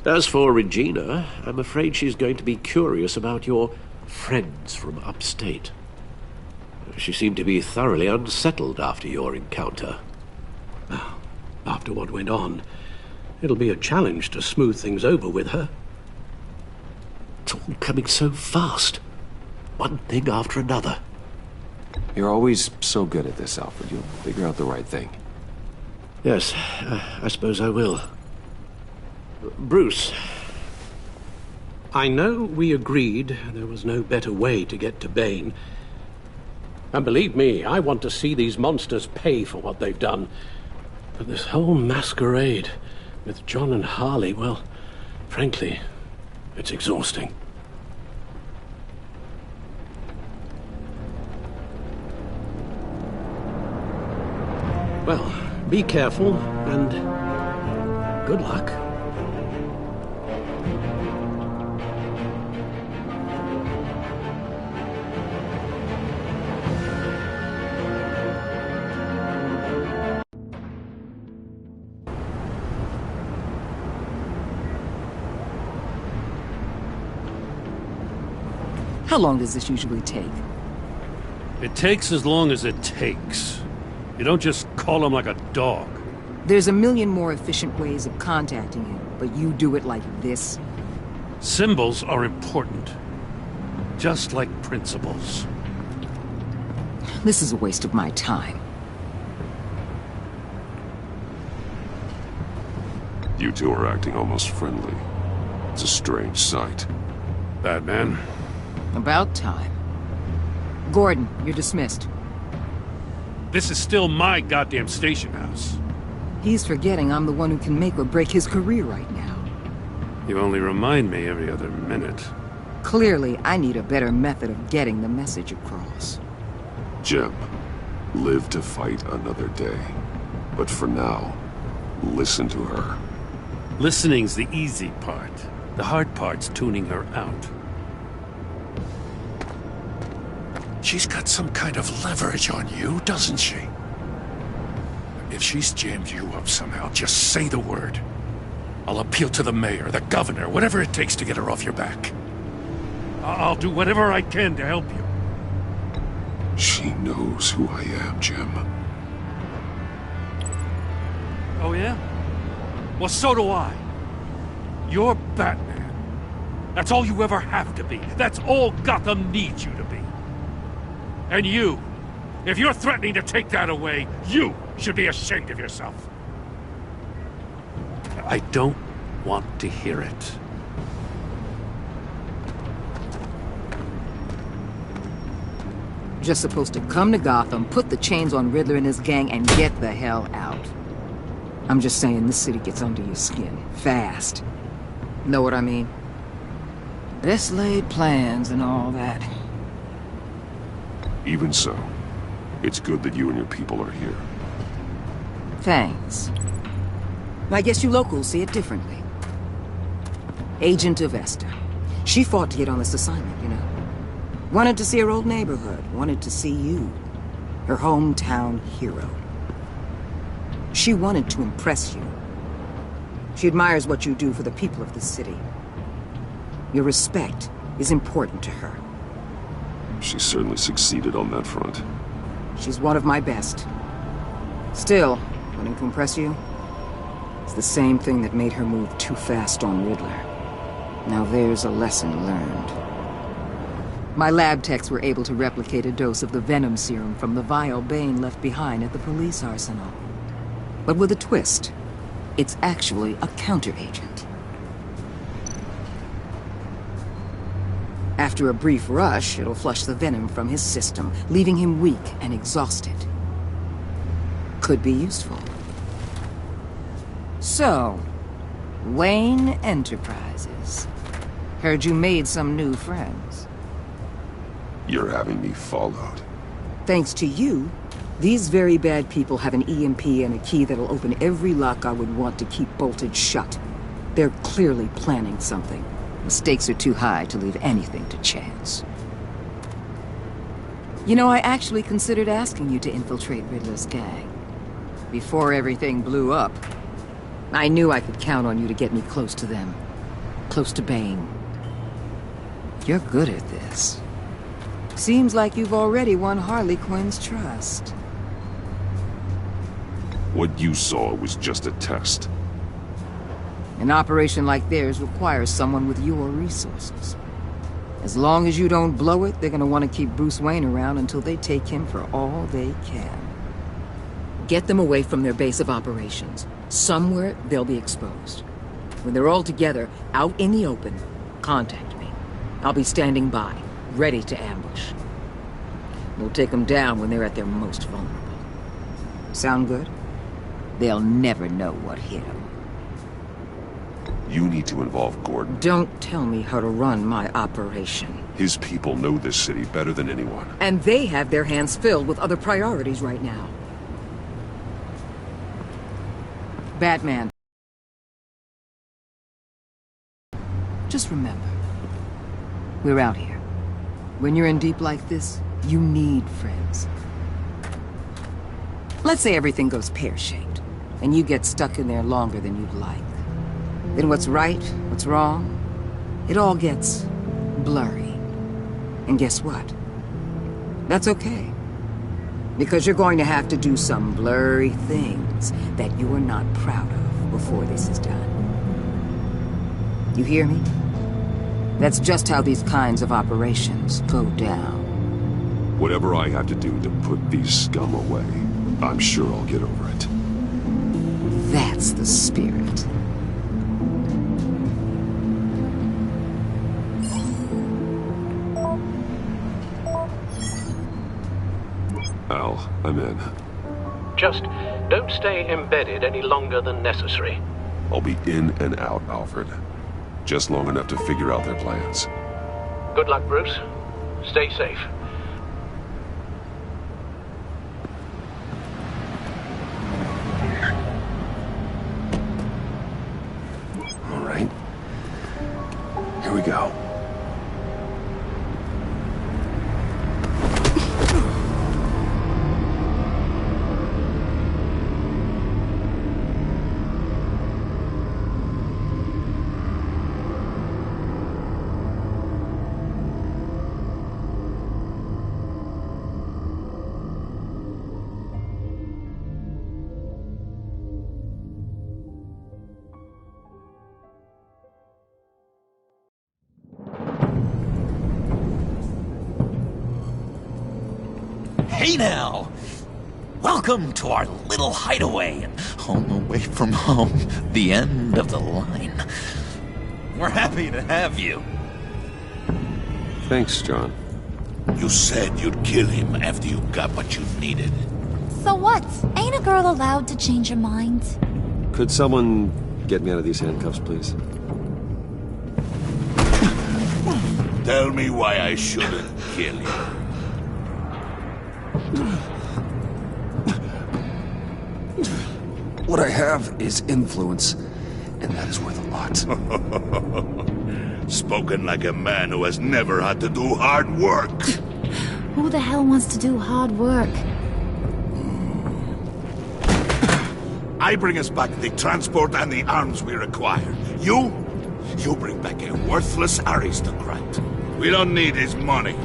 As for Regina, I'm afraid she's going to be curious about your friends from upstate. She seemed to be thoroughly unsettled after your encounter. Well, after what went on, it'll be a challenge to smooth things over with her. It's all coming so fast. One thing after another. You're always so good at this, Alfred. You'll figure out the right thing. Yes, I suppose I will. Bruce, I know we agreed there was no better way to get to Bane. And believe me, I want to see these monsters pay for what they've done. But this whole masquerade with John and Harley, well, frankly, it's exhausting. Well, be careful, and good luck. How long does this usually take? It takes as long as it takes. You don't just call him like a dog. There's a million more efficient ways of contacting him, but you do it like this? Symbols are important. Just like principles. This is a waste of my time. You two are acting almost friendly. It's a strange sight. Batman. About time. Gordon, you're dismissed. This is still my goddamn station house. He's forgetting I'm the one who can make or break his career right now. You only remind me every other minute. Clearly, I need a better method of getting the message across. Jim, live to fight another day. But for now, listen to her. Listening's the easy part. The hard part's tuning her out. She's got some kind of leverage on you, doesn't she? If she's jammed you up somehow, just say the word. I'll appeal to the mayor, the governor, whatever it takes to get her off your back. I'll do whatever I can to help you. She knows who I am, Jim. Oh, yeah? Well, so do I. You're Batman. That's all you ever have to be. That's all Gotham needs you to be. And you, if you're threatening to take that away, you should be ashamed of yourself. I don't want to hear it. Just supposed to come to Gotham, put the chains on Riddler and his gang, and get the hell out. I'm just saying, this city gets under your skin. Fast. Know what I mean? Best laid plans and all that. Even so, it's good that you and your people are here. Thanks. I guess you locals see it differently. Agent of Esther. She fought to get on this assignment, you know. Wanted to see her old neighborhood. Wanted to see you. Her hometown hero. She wanted to impress you. She admires what you do for the people of the city. Your respect is important to her. She certainly succeeded on that front. She's one of my best. Still, wanting to impress you? It's the same thing that made her move too fast on Riddler. Now there's a lesson learned. My lab techs were able to replicate a dose of the venom serum from the vial Bane left behind at the police arsenal. But with a twist. It's actually a counter-agent. After a brief rush, it'll flush the venom from his system, leaving him weak and exhausted. Could be useful. So, Wayne Enterprises. Heard you made some new friends. You're having me followed. Thanks to you, these very bad people have an EMP and a key that'll open every lock I would want to keep bolted shut. They're clearly planning something. The stakes are too high to leave anything to chance. You know, I actually considered asking you to infiltrate Riddler's gang. Before everything blew up, I knew I could count on you to get me close to them. Close to Bane. You're good at this. Seems like you've already won Harley Quinn's trust. What you saw was just a test. An operation like theirs requires someone with your resources. As long as you don't blow it, they're gonna want to keep Bruce Wayne around until they take him for all they can. Get them away from their base of operations. Somewhere they'll be exposed. When they're all together, out in the open, contact me. I'll be standing by, ready to ambush. We'll take them down when they're at their most vulnerable. Sound good? They'll never know what hit them. You need to involve Gordon. Don't tell me how to run my operation. His people know this city better than anyone. And they have their hands filled with other priorities right now. Batman. Just remember, we're out here. When you're in deep like this, you need friends. Let's say everything goes pear-shaped, and you get stuck in there longer than you'd like. Then what's right, what's wrong, it all gets blurry. And guess what? That's okay. Because you're going to have to do some blurry things that you are not proud of before this is done. You hear me? That's just how these kinds of operations go down. Whatever I have to do to put these scum away, I'm sure I'll get over it. That's the spirit. Al, I'm in. Just don't stay embedded any longer than necessary. I'll be in and out, Alfred. Just long enough to figure out their plans. Good luck, Bruce. Stay safe. All right. Here we go. Hey now! Welcome to our little hideaway and home away from home. The end of the line. We're happy to have you. Thanks, John. You said you'd kill him after you got what you needed. So what? Ain't a girl allowed to change her mind? Could someone get me out of these handcuffs, please? Tell me why I shouldn't kill you. What I have is influence, and that is worth a lot. Spoken like a man who has never had to do hard work. Who the hell wants to do hard work? I bring us back the transport and the arms we require. You bring back a worthless aristocrat. We don't need his money.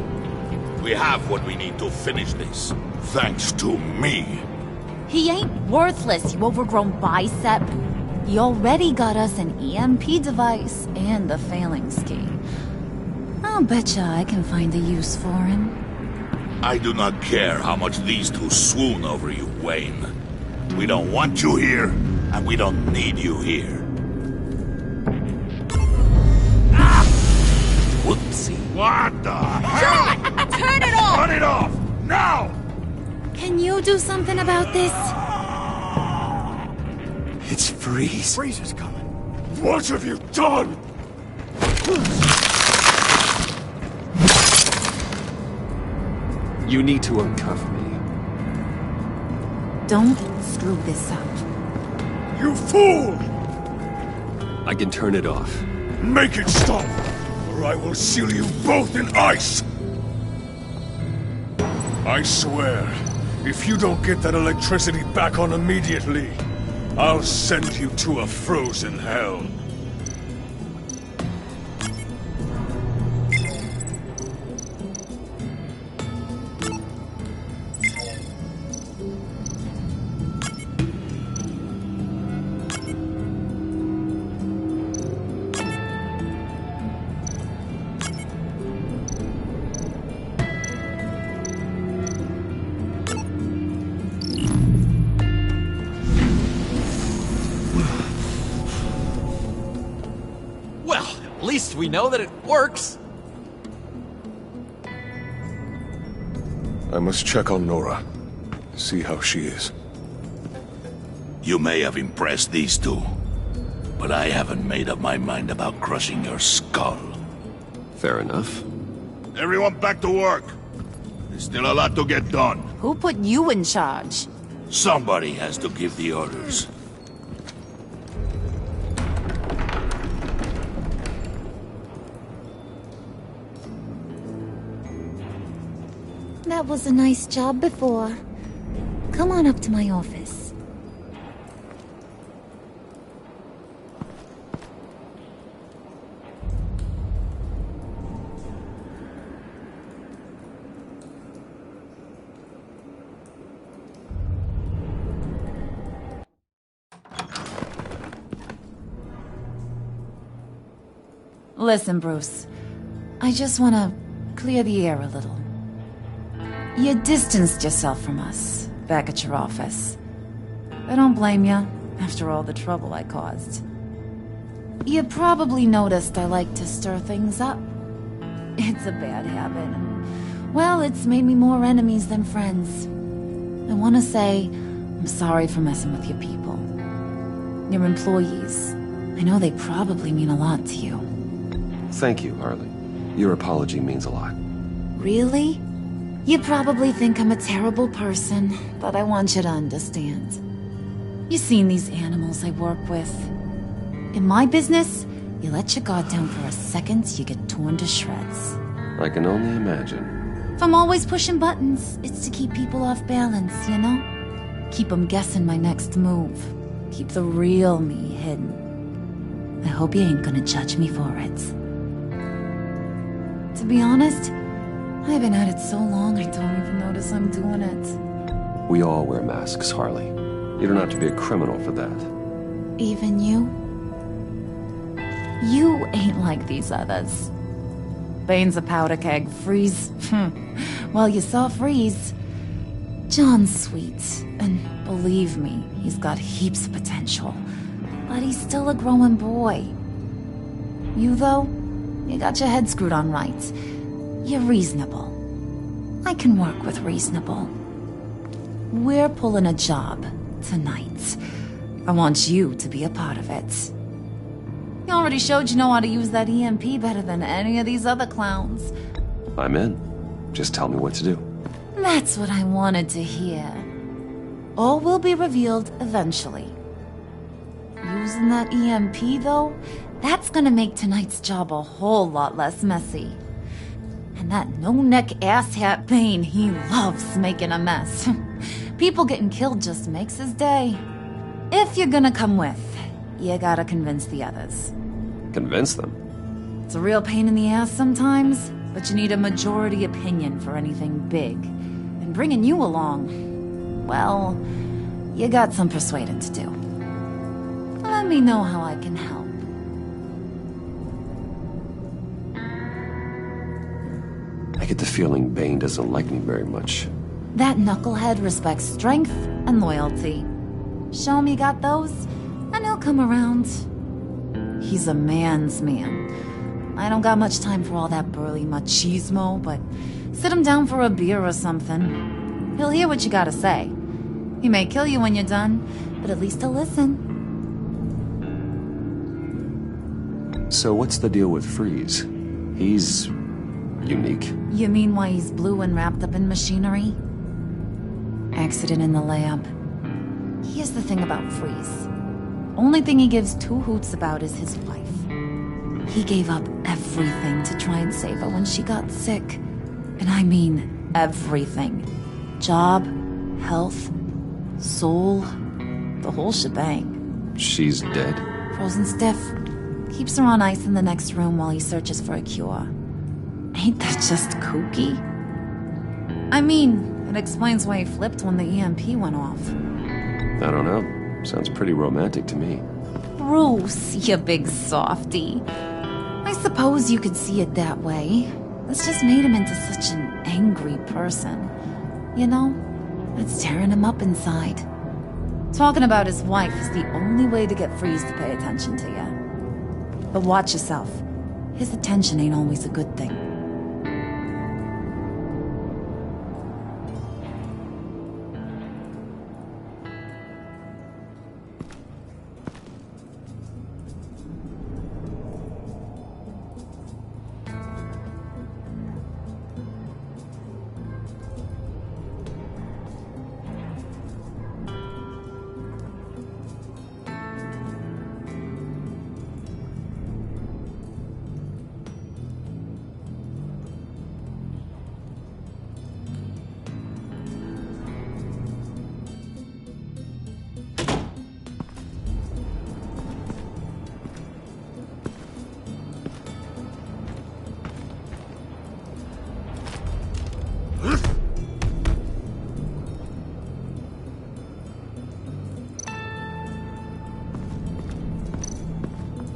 We have what we need to finish this. Thanks to me. He ain't worthless, you overgrown bicep. He already got us an EMP device and the failing ski. I'll betcha I can find a use for him. I do not care how much these two swoon over you, Wayne. We don't want you here, and we don't need you here. Ah! Whoopsie. What the hell? Turn it off! Turn it off! Now! Can you do something about this? It's Freeze. Freeze is coming. What have you done? You need to uncuff me. Don't screw this up. You fool! I can turn it off. Make it stop, or I will seal you both in ice! I swear, if you don't get that electricity back on immediately, I'll send you to a frozen hell. least we know that it works. I must check on Nora. See how she is. You may have impressed these two, but I haven't made up my mind about crushing your skull. Fair enough. Everyone back to work. There's still a lot to get done. Who put you in charge? Somebody has to give the orders. That was a nice job before. Come on up to my office. Listen, Bruce. I just want to clear the air a little. You distanced yourself from us, back at your office. I don't blame you, after all the trouble I caused. You probably noticed I like to stir things up. It's a bad habit, and, well, it's made me more enemies than friends. I want to say, I'm sorry for messing with your people. Your employees. I know they probably mean a lot to you. Thank you, Harley. Your apology means a lot. Really? You probably think I'm a terrible person, but I want you to understand. You've seen these animals I work with. In my business, you let your guard down for a second, you get torn to shreds. I can only imagine. If I'm always pushing buttons, it's to keep people off balance, you know? Keep them guessing my next move. Keep the real me hidden. I hope you ain't gonna judge me for it. To be honest, I've been at it so long I don't even notice I'm doing it. We all wear masks, Harley. You don't have to be a criminal for that. Even you? You ain't like these others. Bane's a powder keg. Freeze. Well, you saw Freeze. John's sweet, and believe me, he's got heaps of potential. But he's still a growing boy. You, though, you got your head screwed on right. You're reasonable. I can work with reasonable. We're pulling a job tonight. I want you to be a part of it. You already showed you know how to use that EMP better than any of these other clowns. I'm in. Just tell me what to do. That's what I wanted to hear. All will be revealed eventually. Using that EMP, though, that's gonna make tonight's job a whole lot less messy. And that no-neck asshat Bane, he loves making a mess. People getting killed just makes his day. If you're gonna come with, you gotta convince the others. Convince them? It's a real pain in the ass sometimes, but you need a majority opinion for anything big. And bringing you along, well, you got some persuading to do. Let me know how I can help. I get the feeling Bane doesn't like me very much. That knucklehead respects strength and loyalty. Show him you got those, and he'll come around. He's a man's man. I don't got much time for all that burly machismo, but sit him down for a beer or something. He'll hear what you gotta say. He may kill you when you're done, but at least he'll listen. So what's the deal with Freeze? He's unique. You mean why he's blue and wrapped up in machinery? Accident in the lab. Here's the thing about Freeze. Only thing he gives two hoots about is his wife. He gave up everything to try and save her when she got sick. And I mean everything. Job, health, soul, the whole shebang. She's dead? Frozen stiff. Keeps her on ice in the next room while he searches for a cure. Ain't that just kooky? I mean, it explains why he flipped when the EMP went off. I don't know. Sounds pretty romantic to me. Bruce, you big softy. I suppose you could see it that way. This just made him into such an angry person. You know, it's tearing him up inside. Talking about his wife is the only way to get Freeze to pay attention to you. But watch yourself. His attention ain't always a good thing.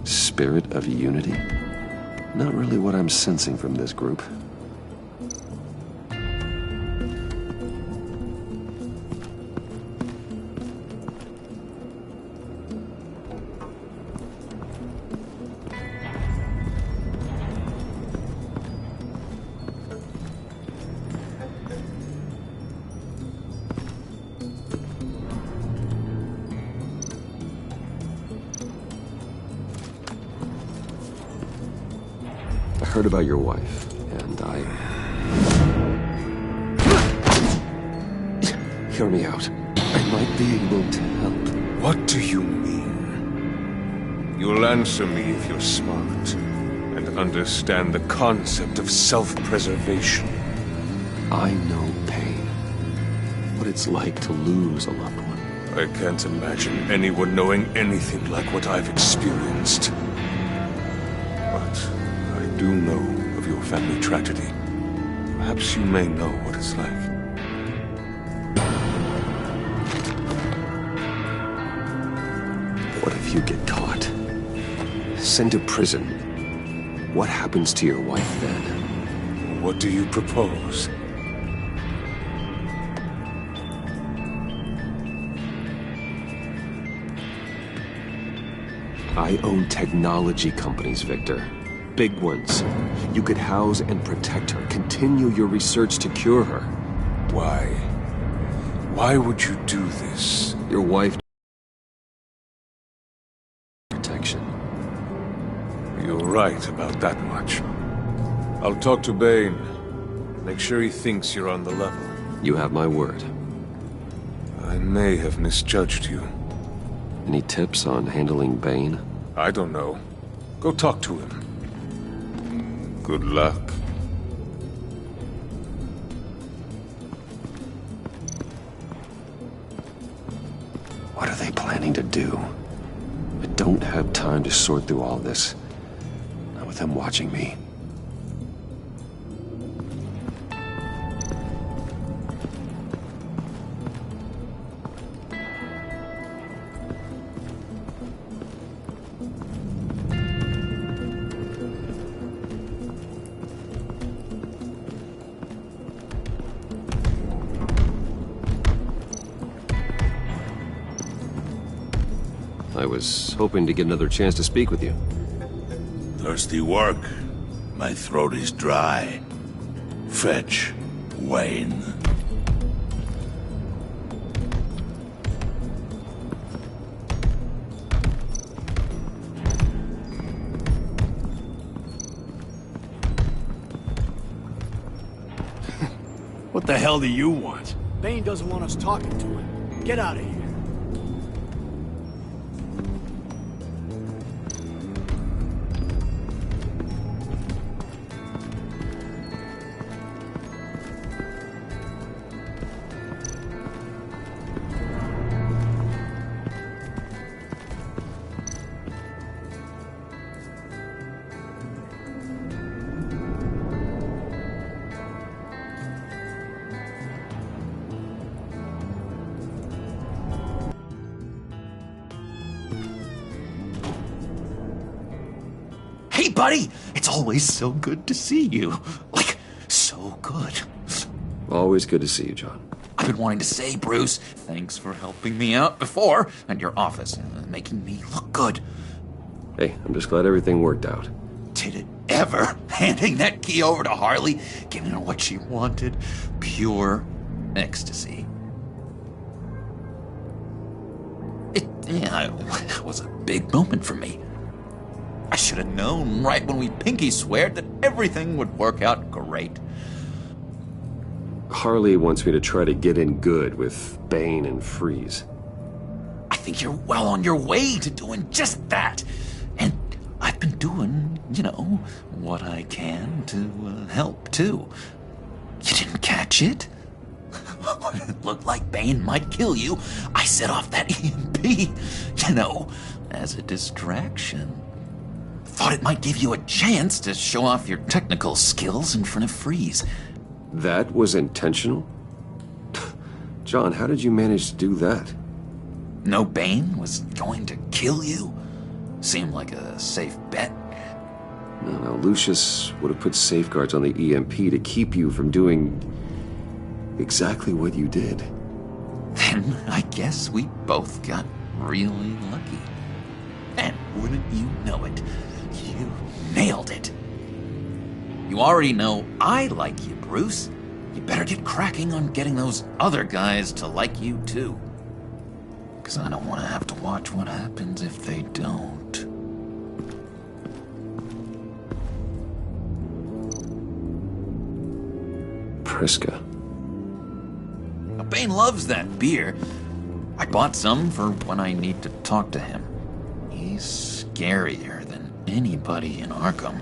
Spirit of unity? Not really what I'm sensing from this group. I heard about your wife, and Hear me out. I might be able to help. What do you mean? You'll answer me if you're smart, and understand the concept of self-preservation. I know pain. What it's like to lose a loved one. I can't imagine anyone knowing anything like what I've experienced. But I do know of your family tragedy. Perhaps you may know what it's like. What if you get caught? Sent to prison? What happens to your wife then? What do you propose? I own technology companies, Victor. Big ones. You could house and protect her. Continue your research to cure her. Why? Why would you do this? Your wife... protection. You're right about that much. I'll talk to Bane. Make sure he thinks you're on the level. You have my word. I may have misjudged you. Any tips on handling Bane? I don't know. Go talk to him. Good luck. What are they planning to do? I don't have time to sort through all this. Not with them watching me. I was hoping to get another chance to speak with you. Thirsty work? My throat is dry. Fetch, Wayne. What the hell do you want? Bane doesn't want us talking to him. Get out of here. Hey, buddy! It's always so good to see you. Like, so good. Always good to see you, John. I've been wanting to say, Bruce, thanks for helping me out before, and your office, making me look good. Hey, I'm just glad everything worked out. Did it ever? ever, handing that key over to Harley, giving her what she wanted. Pure ecstasy. It was a big moment for me. I should have known right when we pinky sweared that everything would work out great. Harley wants me to try to get in good with Bane and Freeze. I think you're well on your way to doing just that. And I've been doing, what I can to help, too. You didn't catch it? When it looked like Bane might kill you, I set off that EMP, as a distraction. Thought it might give you a chance to show off your technical skills in front of Freeze. That was intentional? John, how did you manage to do that? No Bane was going to kill you? Seemed like a safe bet. No, Lucius would have put safeguards on the EMP to keep you from doing exactly what you did. Then I guess we both got really lucky. And wouldn't you know it, you nailed it. You already know I like you, Bruce. You better get cracking on getting those other guys to like you, too. Because I don't want to have to watch what happens if they don't. Priska. Bane loves that beer. I bought some for when I need to talk to him. He's scarier than anybody in Arkham.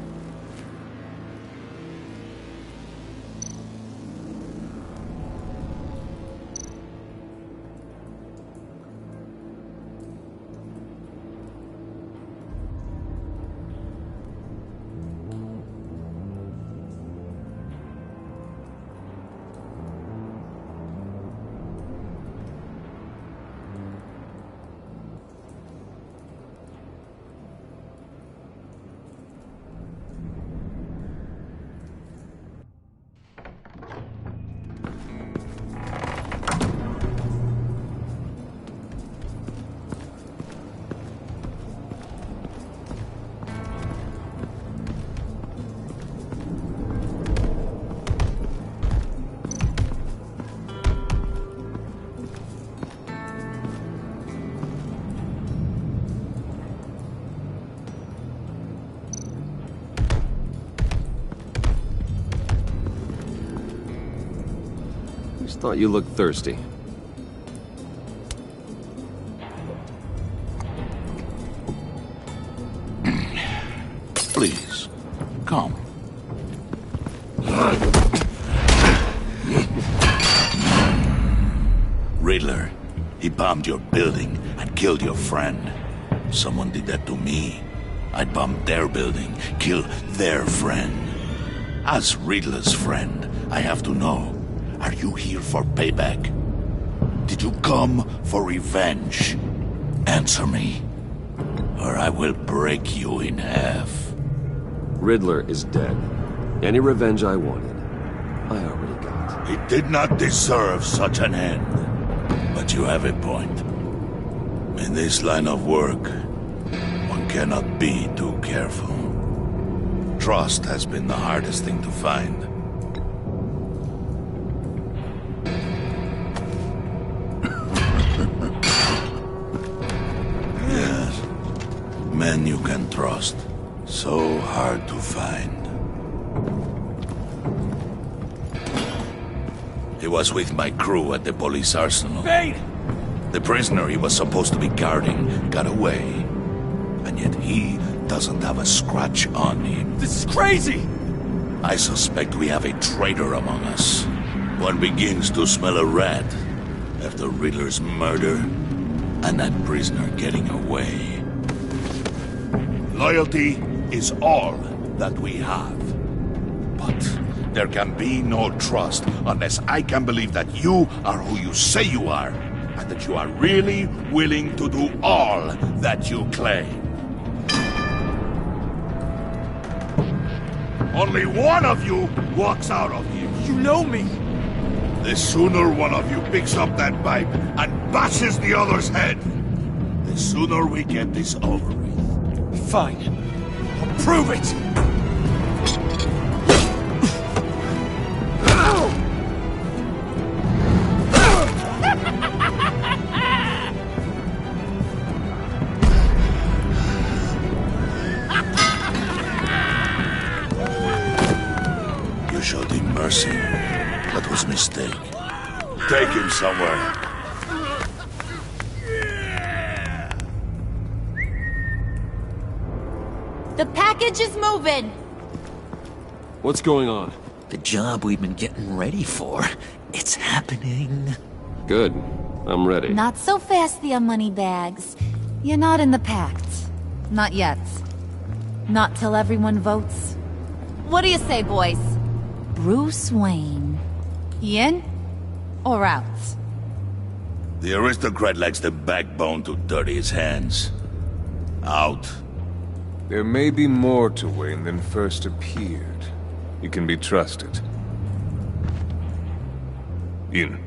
Thought you looked thirsty. Please, come. Riddler, he bombed your building and killed your friend. Someone did that to me. I'd bomb their building, kill their friend. As Riddler's friend, I have to know. Are you here for payback? Did you come for revenge? Answer me, or I will break you in half. Riddler is dead. Any revenge I wanted, I already got. He did not deserve such an end. But you have a point. In this line of work, one cannot be too careful. Trust has been the hardest thing to find. Men you can trust. So hard to find. He was with my crew at the police arsenal. Bane! The prisoner he was supposed to be guarding got away. And yet he doesn't have a scratch on him. This is crazy! I suspect we have a traitor among us. One begins to smell a rat after Riddler's murder and that prisoner getting away. Loyalty is all that we have. But there can be no trust unless I can believe that you are who you say you are, and that you are really willing to do all that you claim. Only one of you walks out of here. You know me! The sooner one of you picks up that pipe and bashes the other's head, the sooner we get this over with. Fine. I'll prove it! take him somewhere. The package is moving! What's going on? The job we've been getting ready for. It's happening. Good. I'm ready. Not so fast there, Moneybags. You're not in the pact. Not yet. Not till everyone votes. What do you say, boys? Bruce Wayne. In or out? The aristocrat lacks the backbone to dirty his hands. Out. There may be more to Wayne than first appeared. You can be trusted. In.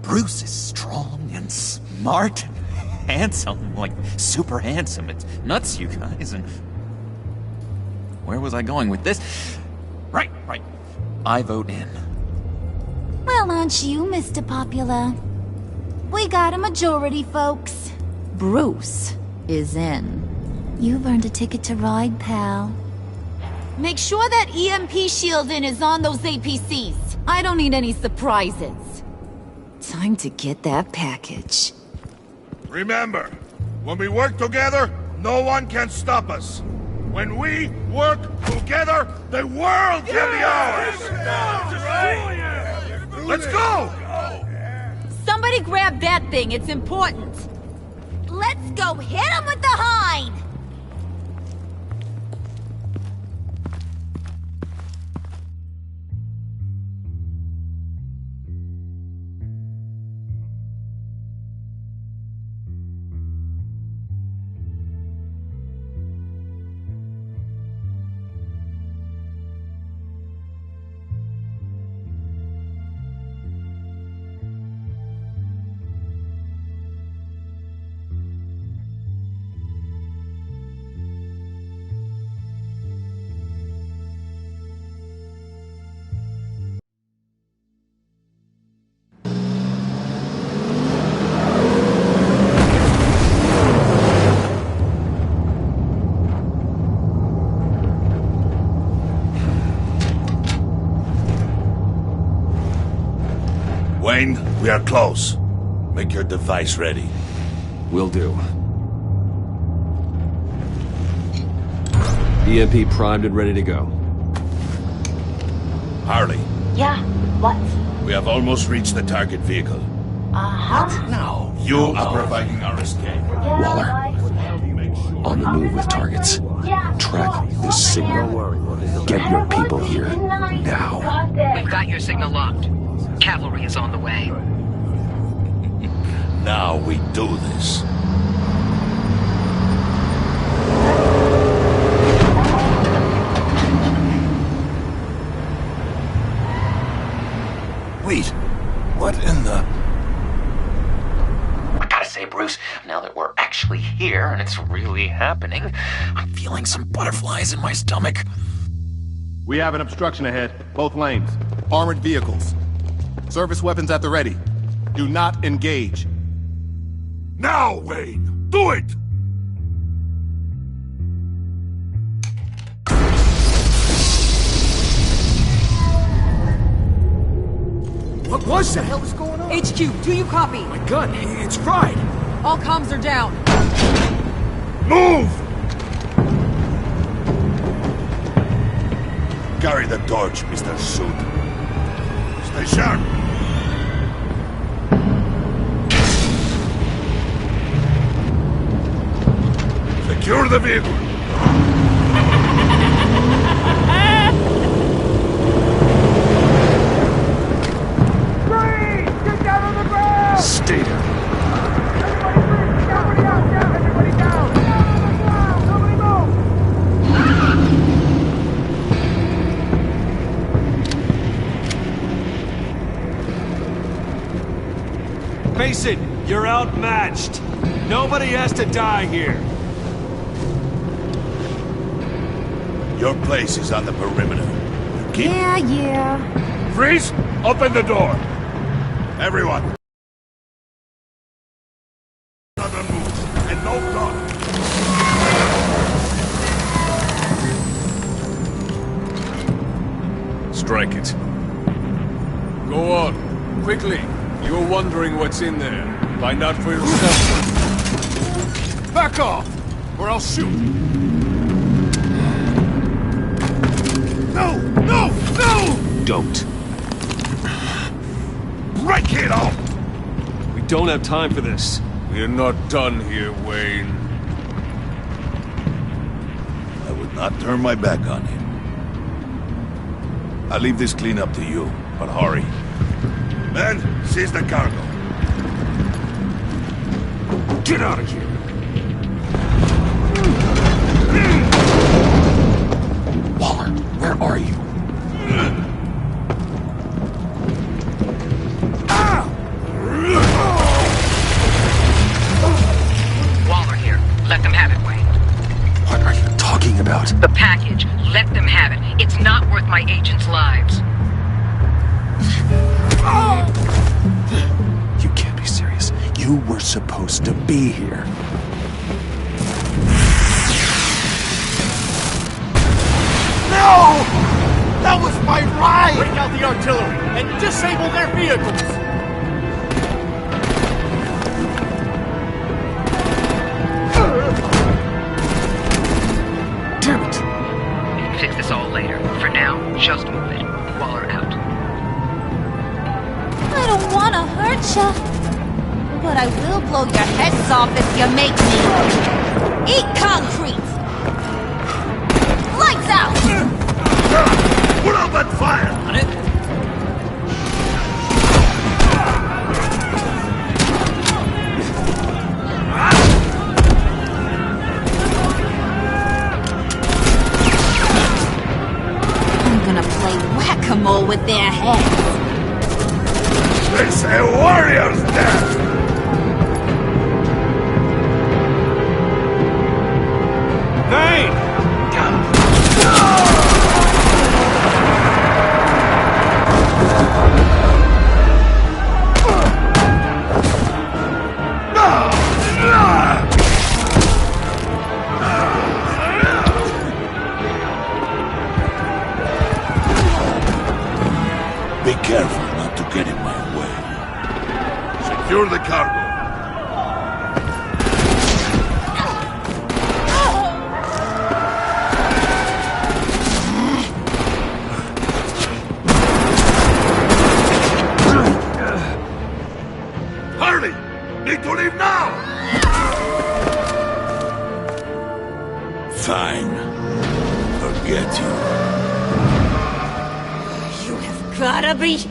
Bruce is strong and smart and handsome, like super handsome. It's nuts, you guys, and... Where was I going with this? Right. I vote in. Well, aren't you, Mr. Popular? We got a majority, folks. Bruce is in. You've earned a ticket to ride, pal. Make sure that EMP shielding is on those APCs. I don't need any surprises. Time to get that package. Remember, when we work together, no one can stop us. When we work together, the world can be ours! Let's go! Somebody grab that thing, it's important. Let's go hit him with the hind! Wayne, we are close. Make your device ready. Will do. EMP primed and ready to go. Harley, Yeah, what? we have almost reached the target vehicle. Uh-huh. No. You are providing our escape. Waller, on the move with targets. Track this signal. Get your people here now. We've got your signal locked. Cavalry is on the way. Now we do this. Wait, what in the... I gotta say, Bruce, now that we're actually here and it's really happening, I'm feeling some butterflies in my stomach. We have an obstruction ahead, both lanes. Armored vehicles. Service weapons at the ready. Do not engage. Now, Wayne! Do it! What was that? What was going on? HQ, do you copy? My gun, it's fried. All comms are down. Move! Carry the torch, Mr. Suit. Stay sharp. Secure the vehicle. Stay down. Mason, you're outmatched. Nobody has to die here. Your place is on the perimeter. Yeah. Freeze! Open the door! Everyone! Another move, and no talk! Strike it. Go on, quickly. You're wondering what's in there. Find out for yourself. Back off, or I'll shoot. No! No! No! Don't. Break it off! We don't have time for this. We're not done here, Wayne. I would not turn my back on him. I'll leave this cleanup to you, but hurry. Men, seize the cargo. Get out of here! Waller, where are you? Waller here. Let them have it, Wayne. What are you talking about? The package. Let them have it. It's not worth my agents' lives. You can't be serious. You were supposed to be here. No! That was my ride! Break out the artillery and disable their vehicles! Damn it! We can fix this all later. For now, just move it. Waller out. I don't want to hurt ya, but I will blow your heads off if you make me. Eat concrete! Lights out! Put up that fire! On it. I'm gonna play whack-a-mole with their heads. It's a warrior's death! Vane! Be careful not to get in my way. Secure the cargo. Hurry! Need to leave now! Fine. Forget you. You have gotta be...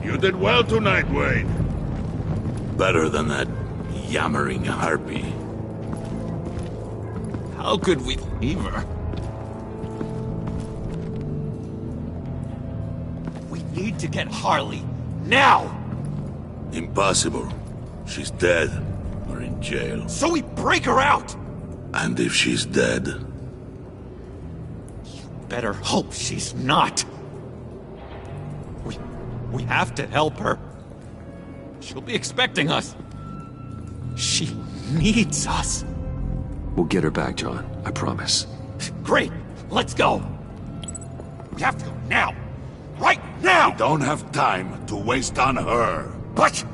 You did well tonight, Wayne. Better than that yammering harpy. How could we leave her? We need to get Harley. Now! Impossible. She's dead or in jail. So we break her out! And if she's dead, Better hope she's not. We have to help her. She'll be expecting us. She needs us. We'll get her back, John. I promise. Great. Let's go. We have to go now. Right now! we don't have time to waste on her. But...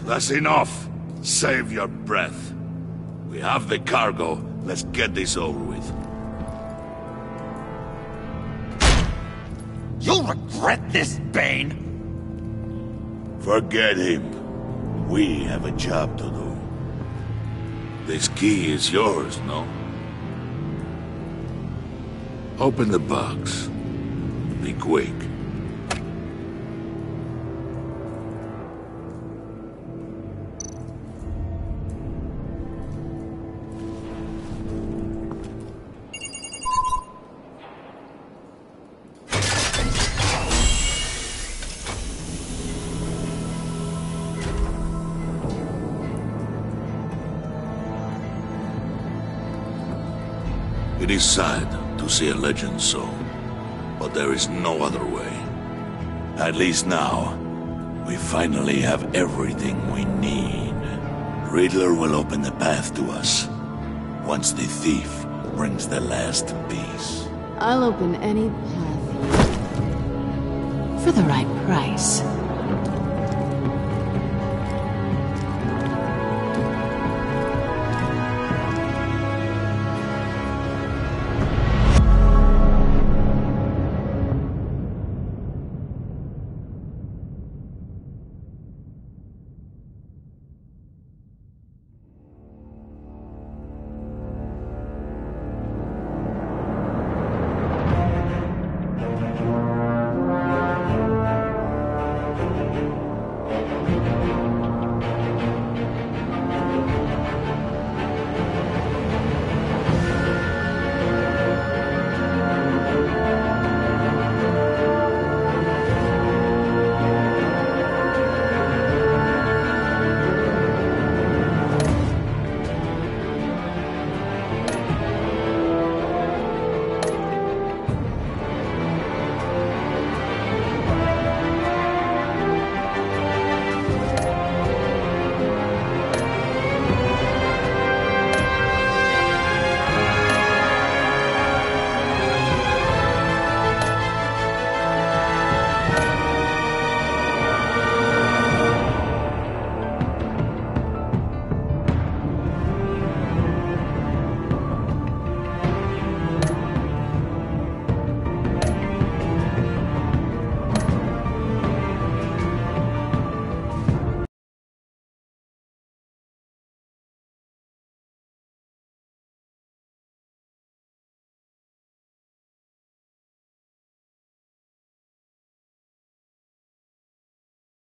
That's enough. Save your breath. We have the cargo. Let's get this over with. You'll regret this, Bane! Forget him. We have a job to do. This key is yours, no? Open the box. Be quick. It is sad to see a legend so, but there is no other way. At least now, we finally have everything we need. Riddler will open the path to us, once the thief brings the last piece. I'll open any path for the right price.